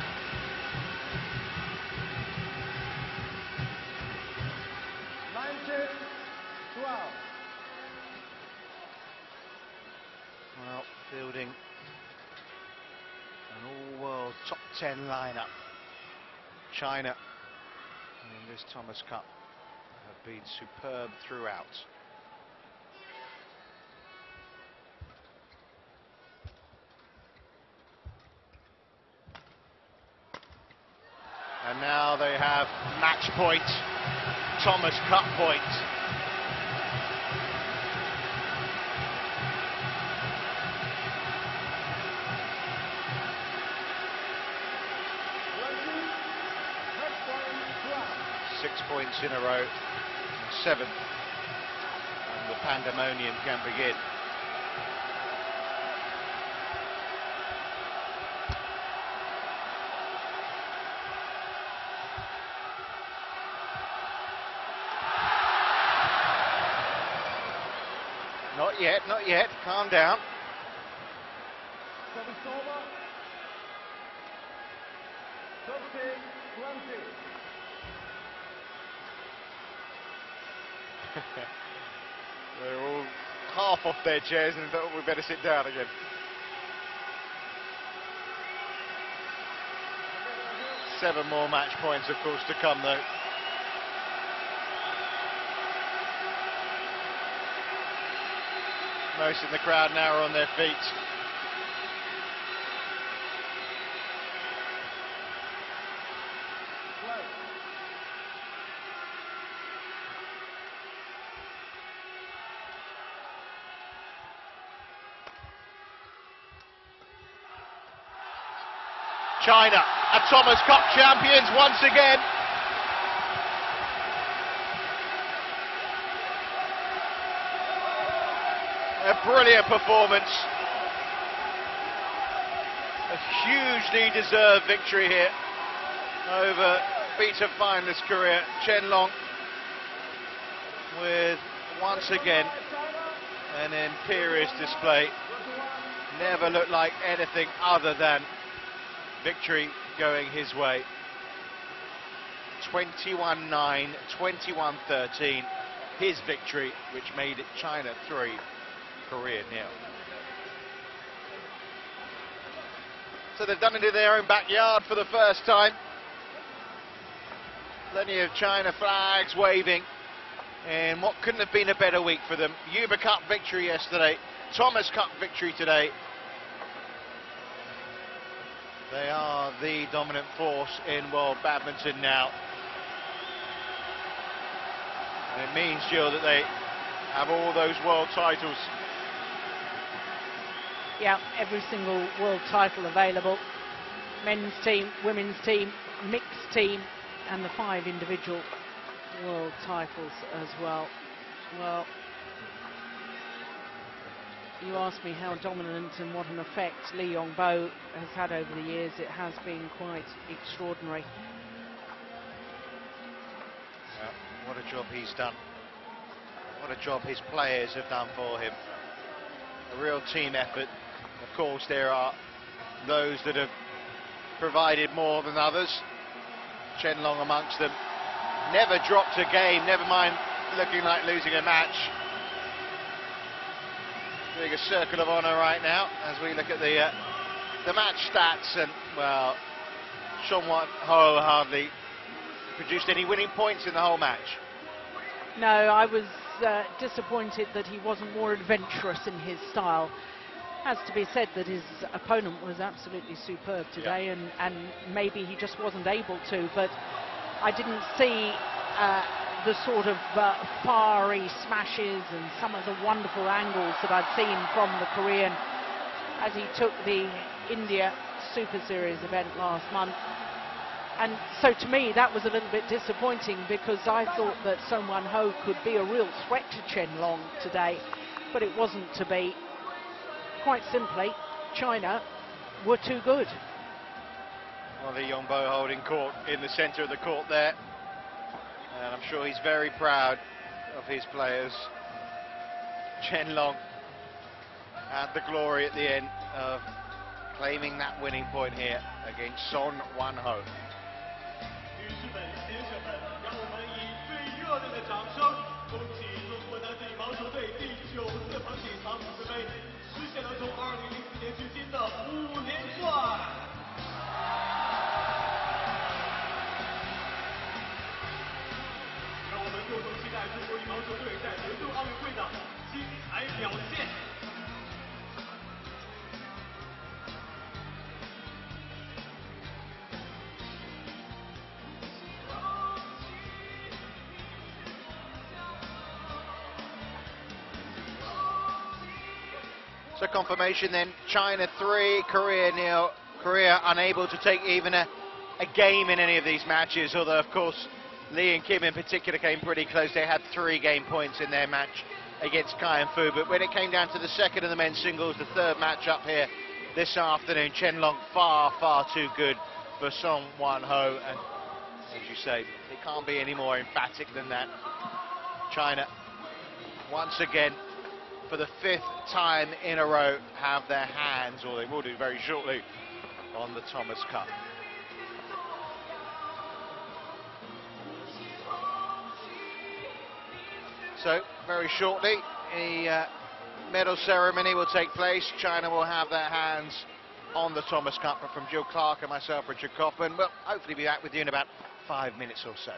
Well, fielding an all-world top 10 lineup. China in this Thomas Cup have been superb throughout. And now they have match point, Thomas Cup point. Six points in a row, 7th, and the pandemonium can begin. Not yet, not yet. Calm down. They're all half off their chairs and thought we better sit down again. Seven more match points, of course, to come, though. Most in the crowd now are on their feet. China are Thomas Cup champions once again. A brilliant performance. A hugely deserved victory here over beta finalist Korea, Chen Long, with once again an imperious display. Never looked like anything other than victory going his way. 21-9, 21-13, his victory, which made it China 3, Korea 0. So they've done it in their own backyard for the first time. Plenty of China flags waving, and what couldn't have been a better week for them. Uber Cup victory yesterday, Thomas Cup victory today. They are the dominant force in world badminton now. And it means, Jill, that they have all those world titles. Yeah, every single world title available. Men's team, women's team, mixed team, and the 5 individual world titles as well. Well, you asked me how dominant and what an effect Lee Yongbo has had over the years. It has been quite extraordinary. Yeah, what a job he's done. What a job his players have done for him. A real team effort. Of course, there are those that have provided more than others. Chen Long amongst them. Never dropped a game, never mind looking like losing a match. Doing a circle of honour right now as we look at the match stats, and well, Shon hardly produced any winning points in the whole match. No, I was disappointed that he wasn't more adventurous in his style. Has to be said that his opponent was absolutely superb today, and maybe he just wasn't able to, but I didn't see the sort of fiery smashes and some of the wonderful angles that I'd seen from the Korean as he took the India Super Series event last month. And so to me that was a little bit disappointing, because I thought that Son Wan-ho could be a real threat to Chen Long today, but it wasn't to be. Quite simply, China were too good. Well, the Yongbo holding court in the centre of the court there, and I'm sure he's very proud of his players. Chen Long had the glory at the end of claiming that winning point here against Son Wan-ho. So confirmation then, China 3, Korea 0. Korea unable to take even a game in any of these matches, although of course Lee and Kim in particular came pretty close. They had 3 game points in their match against Kai and Fu, but when it came down to the second of the men's singles, the third match up here this afternoon, Chen Long far, far too good for Son Wan-ho, and as you say, it can't be any more emphatic than that. China, once again, for the 5th time in a row, have their hands, or they will do very shortly, on the Thomas Cup. So, very shortly, the medal ceremony will take place. China will have their hands on the Thomas Cup. But from Jill Clark and myself, Richard Coffin, we'll hopefully be back with you in about 5 minutes or so.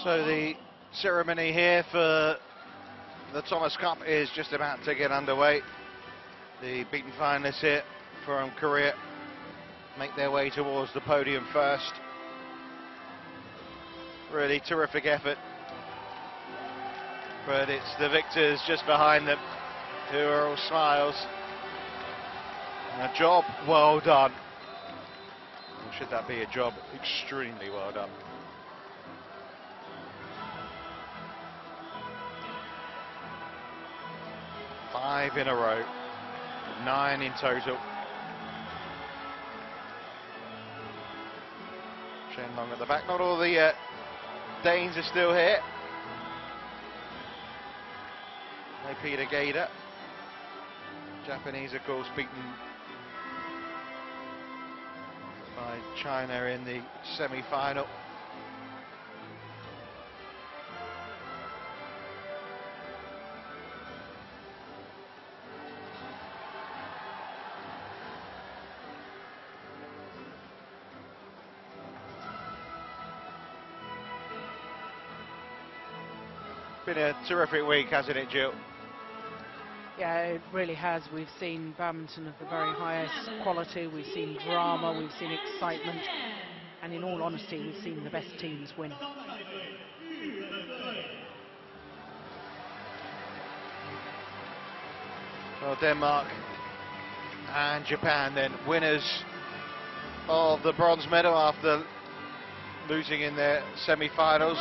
So the ceremony here for the Thomas Cup is just about to get underway. The beaten finalists here from Korea make their way towards the podium first. Really terrific effort, but it's the victors just behind them who are all smiles. And a job well done. Or should that be a job extremely well done? Five in a row, 9 in total. Chen Long at the back. Not all the Danes are still here. No Peter Gader. Japanese, of course, beaten by China in the semi-final. Been a terrific week, hasn't it, Jill? Yeah, it really has. We've seen badminton of the very highest quality, we've seen drama, we've seen excitement, and in all honesty, we've seen the best teams win. Well, Denmark and Japan then winners of the bronze medal after losing in their semi-finals.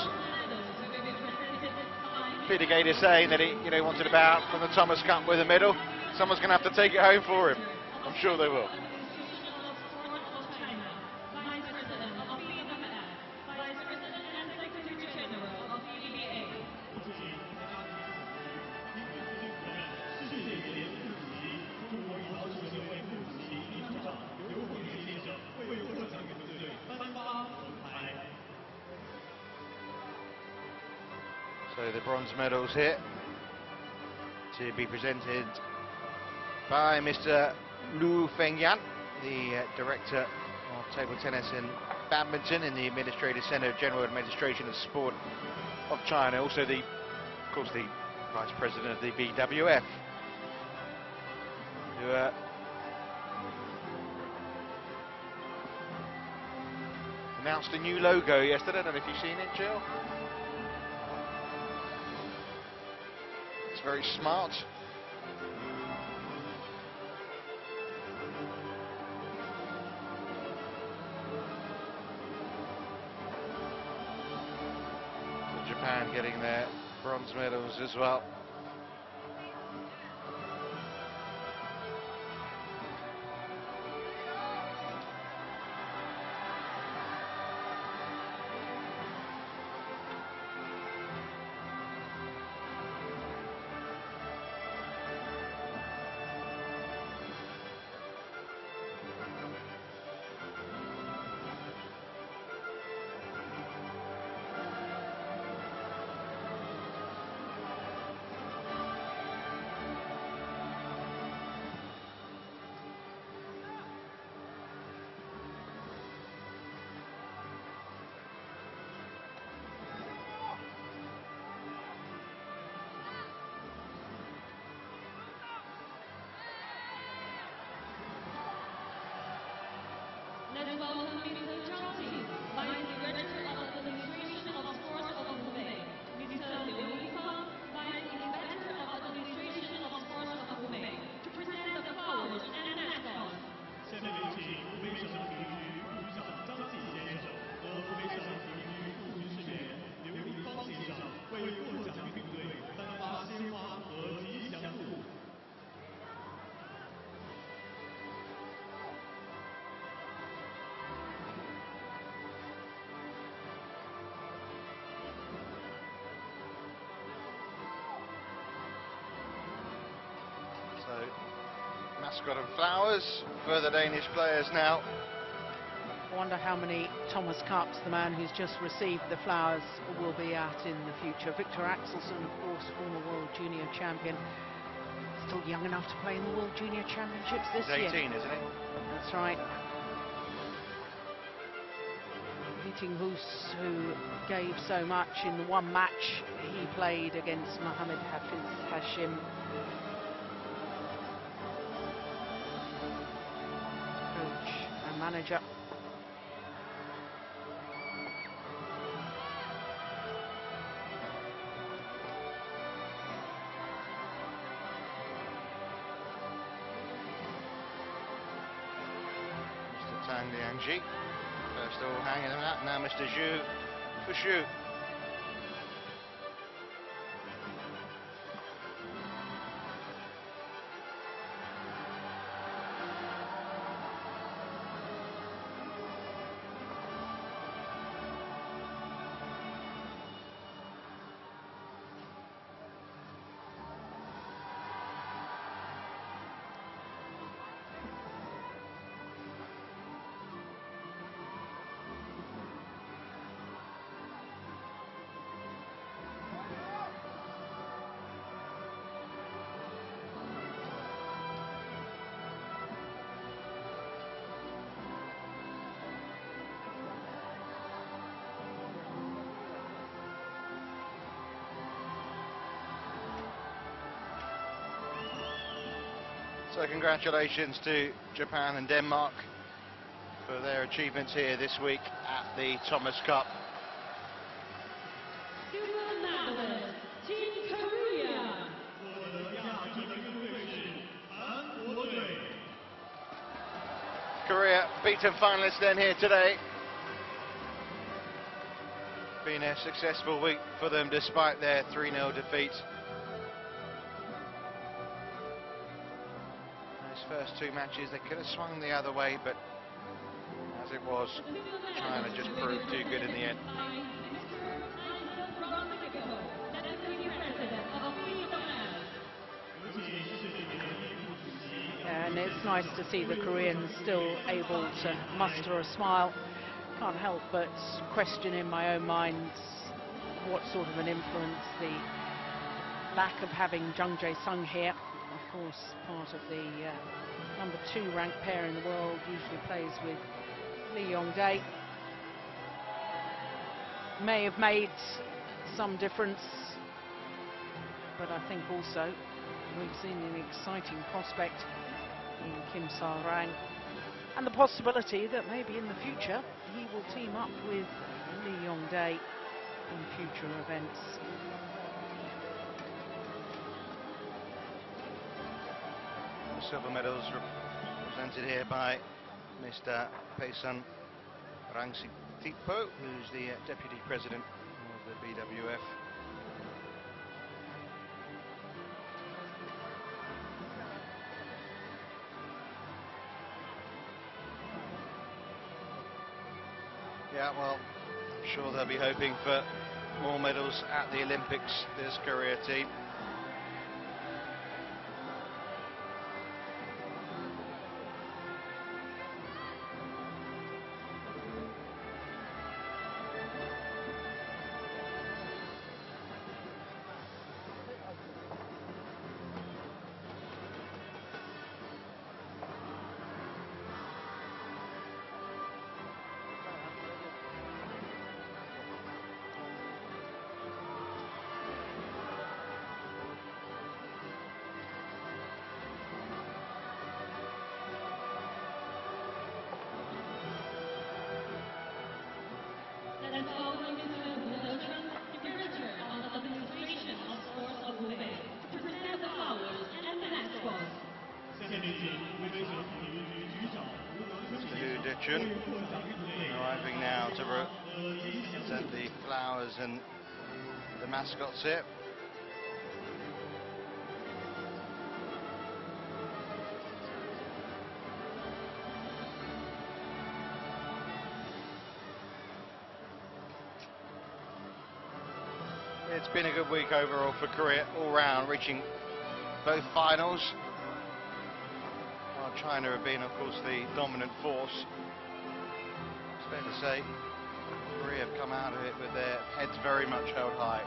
Peter Gader saying that he wanted a bout from the Thomas Cup with a medal. Someone's going to have to take it home for him. I'm sure they will. So the bronze medals here to be presented by Mr. Lu Fengyan, the Director of Table Tennis and Badminton in the Administrative Centre of General Administration of Sport of China. Also, of course, the Vice President of the BWF, who announced a new logo yesterday. I don't know if you've seen it, Jill. It's very smart. Japan getting their bronze medals as well. Mascot and flowers for the Danish players now. I wonder how many Thomas Cups the man who's just received the flowers will be at in the future. Victor Axelsen, of course, former World Junior Champion, still young enough to play in the World Junior Championships this year. He's 18, isn't he? That's right. beating Hus, who gave so much in the one match he played against Mohammed Hafiz Hashim. Coach and manager. Mr. Tang Liangji. First all hanging them out, now Mr. Zhu for Xu. So congratulations to Japan and Denmark for their achievements here this week at the Thomas Cup. Silver medalist, Team Korea. Korea beaten finalists then here today. Been a successful week for them despite their 3-0 defeat. First two matches they could have swung the other way, but as it was, China just proved too good in the end. And it's nice to see the Koreans still able to muster a smile. Can't help but question in my own mind what sort of an influence the lack of having Jung Jae-sung here, of course part of the number 2 ranked pair in the world, usually plays with Lee Yong-dae, may have made some difference, but I think also we've seen an exciting prospect in Kim Sa-rang, and the possibility that maybe in the future he will team up with Lee Yong-dae in future events. The silver medals represented here by Mr. Paysun Rangsiktipho, who's the deputy president of the BWF. Yeah, well, I'm sure they'll be hoping for more medals at the Olympics, this Korea team. That's all we can do with the Director of the Administration of Sports of Hubei to present the flowers and the next boss. Mr. Hu Dechun arriving now to present the flowers and the mascots here. It's been a good week overall for Korea, all round, reaching both finals. While China have been, of course, the dominant force. It's fair to say, Korea have come out of it with their heads very much held high.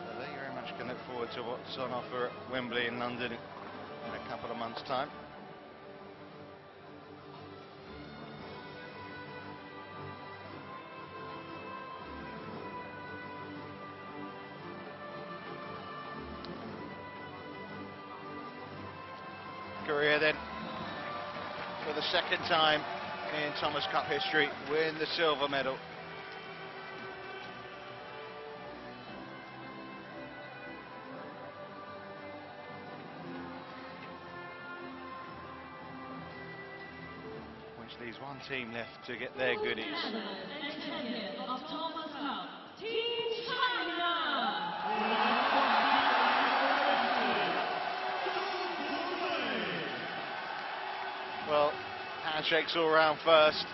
So they very much can look forward to what's on offer at Wembley in London in a couple of months' time. Korea then, for the second time in Thomas Cup history, win the silver medal. Which leaves one team left to get their goodies. And champion of Thomas Cup, Team China. Well, handshakes all round first.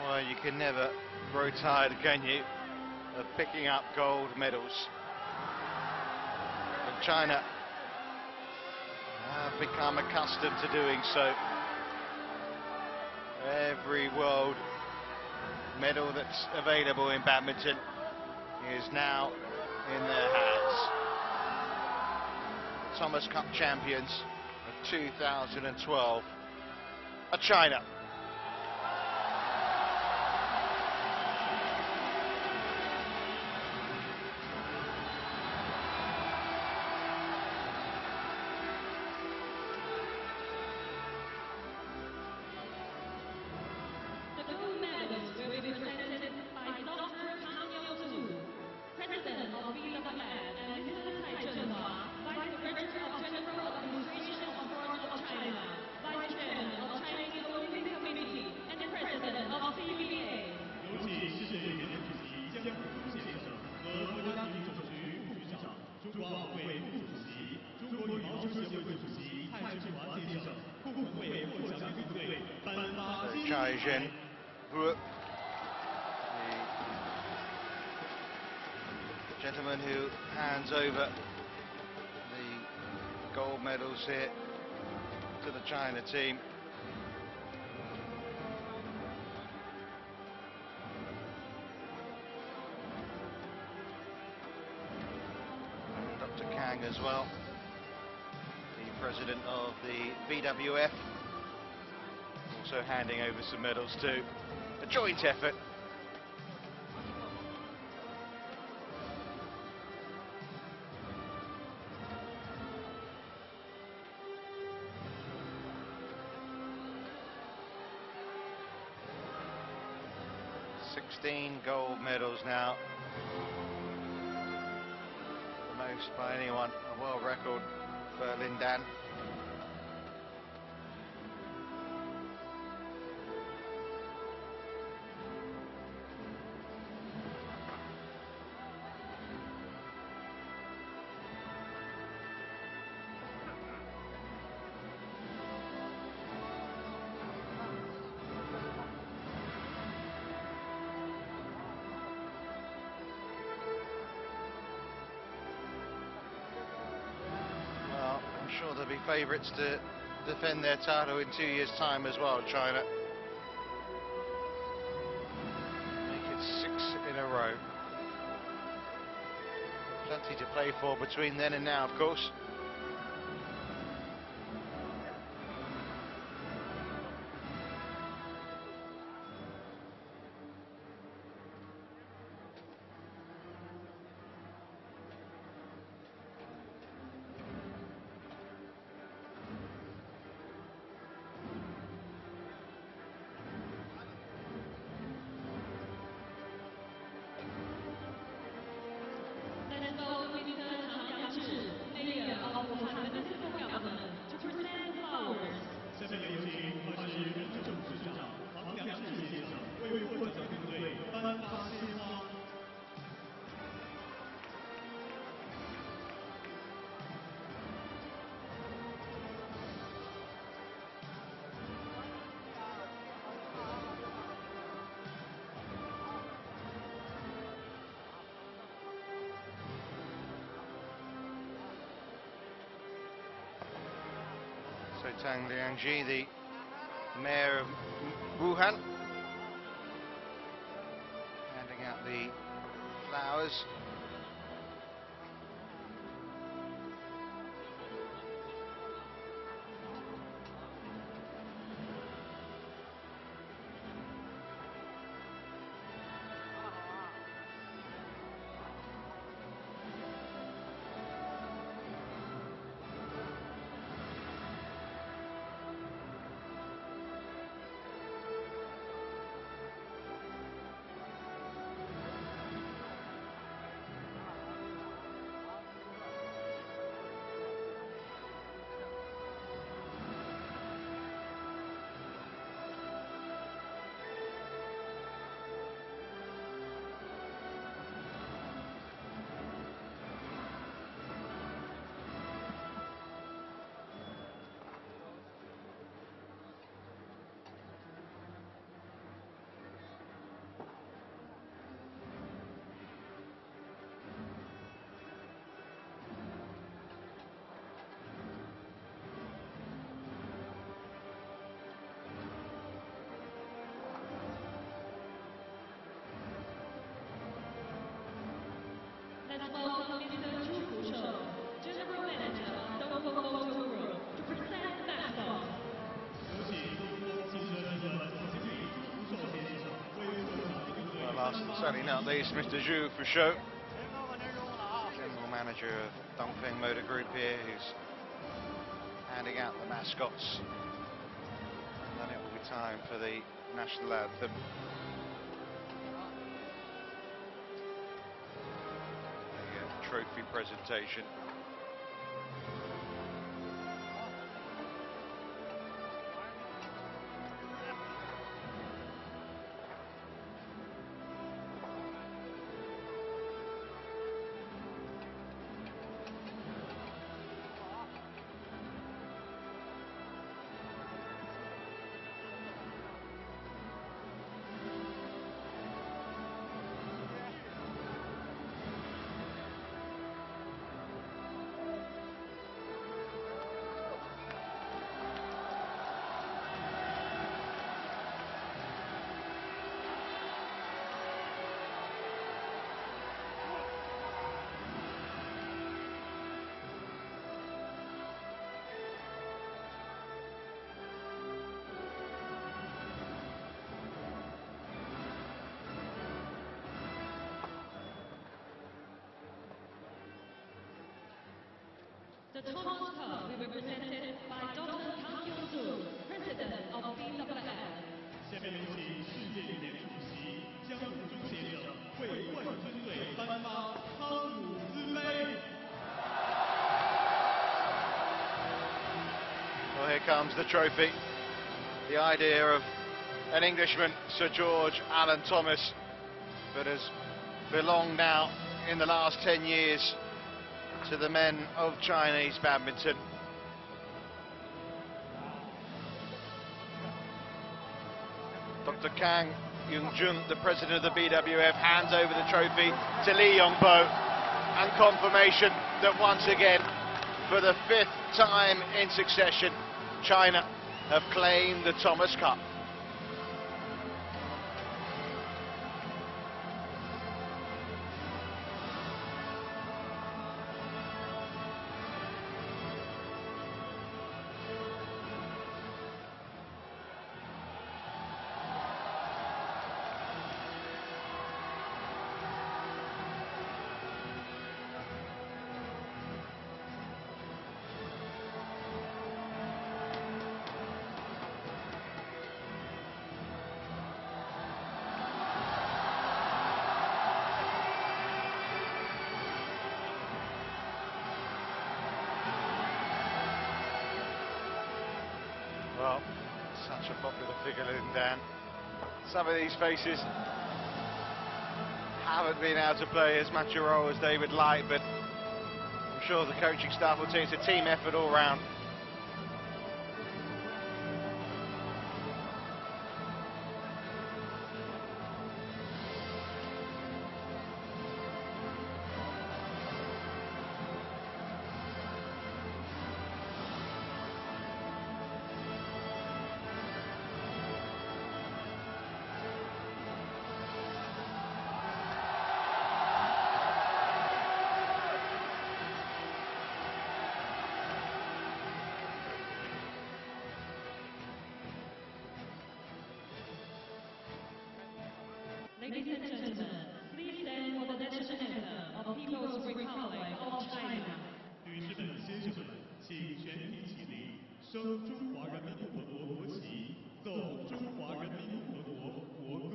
Well, you can never grow tired, can you, of picking up gold medals. And China have become accustomed to doing so. Every world medal that's available in badminton is now in their hands. The Thomas Cup champions of 2012 are China. The gold medals will be presented by Dr. President of BWF, and Mr. Chen Long, Vice Director of General Administration of Board of China, Vice Chairman of Chinese Olympic Committee, and President of CBA. 有请世界联盟主席江虎先生和国家体育总局副局长、中国奥委会副主席、中国羽毛球协会主席蔡志华先生共同为获奖队伍颁发金牌。 The gentleman who hands over the gold medals here to the China team. And Dr. Kang as well, the president of the BWF, also handing over some medals too. A joint effort. Gold medals now, the most by anyone, a world record for Lin Dan. Sure they'll be favourites to defend their title in 2 years' time as well, China. Make it 6 in a row. Plenty to play for between then and now, of course. Let's go with Mr. Yang Zhi, Mayor So Tang Liangji, the mayor of Wuhan, handing out the flowers. Let's welcome Mr. Shon, General Manager of Dongfeng World, to present the mascot. 有请东风汽车集团总经理朱寿先生为会场运动队 Well, last but certainly not least, Mr. Zhu for show. General manager of Dongfeng Motor Group here, who's handing out the mascots. And then it will be time for the national anthem. The trophy presentation. The Thomas Cup will be presented by Dr. Kang Yong-soo, President of BWF. 下面有请世界羽联主席江宏中先生为冠军队颁发康姆斯杯。 Well, here comes the trophy. The idea of an Englishman, Sir George Alan Thomas, but has belonged now in the last 10 years to the men of Chinese badminton. Dr. Kang Yung-jung, the president of the BWF, hands over the trophy to Li Yongbo, and confirmation that once again, for the 5th time in succession, China have claimed the Thomas Cup. Well, such a popular figure, Dan. Some of these faces haven't been able to play as much a role as they would like, but I'm sure the coaching staff will tell you it's a team effort all round. Ladies and gentlemen, please stand for the national anthem of People's Republic of China. 女士们、先生们，请全体起立，升中华人民共和国国旗，奏中华人民共和国国歌。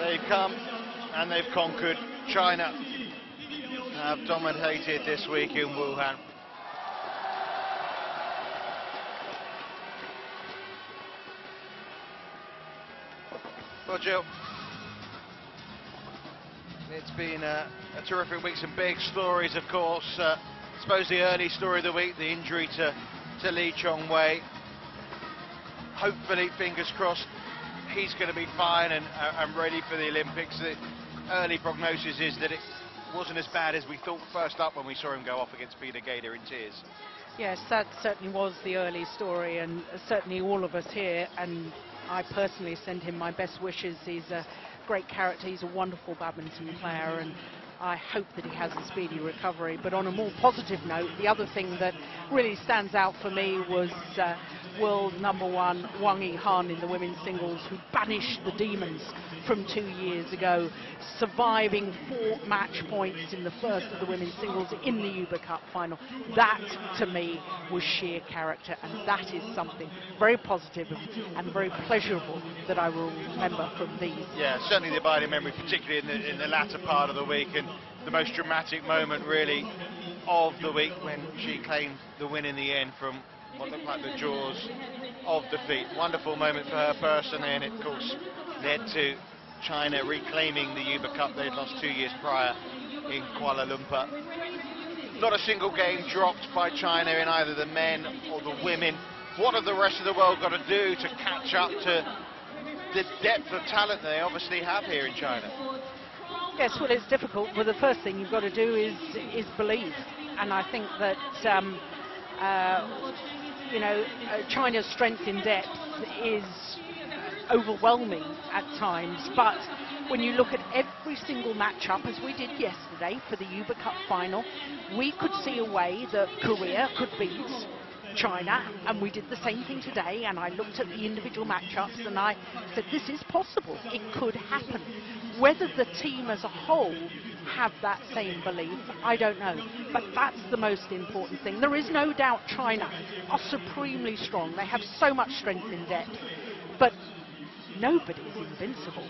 They've come and they've conquered. China have dominated this week in Wuhan. Well, Jill, it's been a terrific week. Some big stories, of course. I suppose the early story of the week, the injury to Lee Chong-wei. Hopefully, fingers crossed, he's going to be fine and ready for the Olympics. The early prognosis is that it wasn't as bad as we thought first up when we saw him go off against Peter Gader in tears. Yes, that certainly was the early story, and certainly all of us here, and I personally send him my best wishes. He's a great character, he's a wonderful badminton player, and I hope that he has a speedy recovery. But on a more positive note, the other thing that really stands out for me was world #1 Wang Yihan in the women's singles, who banished the demons from 2 years ago, surviving 4 match points in the first of the women's singles in the Uber Cup final. That, to me, was sheer character, and that is something very positive and very pleasurable that I will remember from these. Yeah, certainly the abiding memory, particularly in the latter part of the week, and the most dramatic moment, really, of the week when she claimed the win in the end from what looked like the jaws of defeat. Wonderful moment for her personally, and it, of course, led to China reclaiming the Uber Cup they'd lost 2 years prior in Kuala Lumpur. Not a single game dropped by China in either the men or the women. What have the rest of the world got to do to catch up to the depth of talent they obviously have here in China? Yes, well, it's difficult, but the first thing you've got to do is believe. And I think that China's strength in depth is overwhelming at times, but when you look at every single match-up, as we did yesterday for the Uber Cup final, we could see a way that Korea could beat China, and we did the same thing today, and I looked at the individual matchups and I said, this is possible, it could happen. Whether the team as a whole have that same belief, I don't know, but that's the most important thing. There is no doubt China are supremely strong, they have so much strength in depth, but nobody is invincible.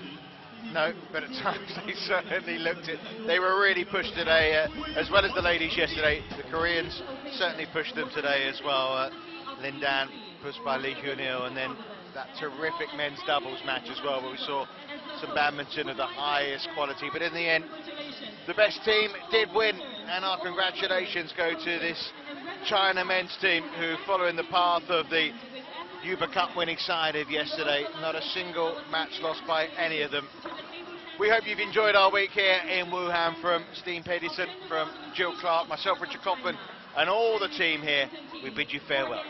No, but at times they certainly looked it. They were really pushed today, as well as the ladies yesterday. The Koreans certainly pushed them today as well. Lin Dan pushed by Lee Hyun-il, and then that terrific men's doubles match as well, where we saw some badminton of the highest quality. But in the end, the best team did win, and our congratulations go to this China men's team, who, following the path of the Uber Cup winning side of yesterday, not a single match lost by any of them. We hope you've enjoyed our week here in Wuhan. From Steen Pedersen, from Jill Clark, myself, Richard Coughlin, and all the team here, we bid you farewell.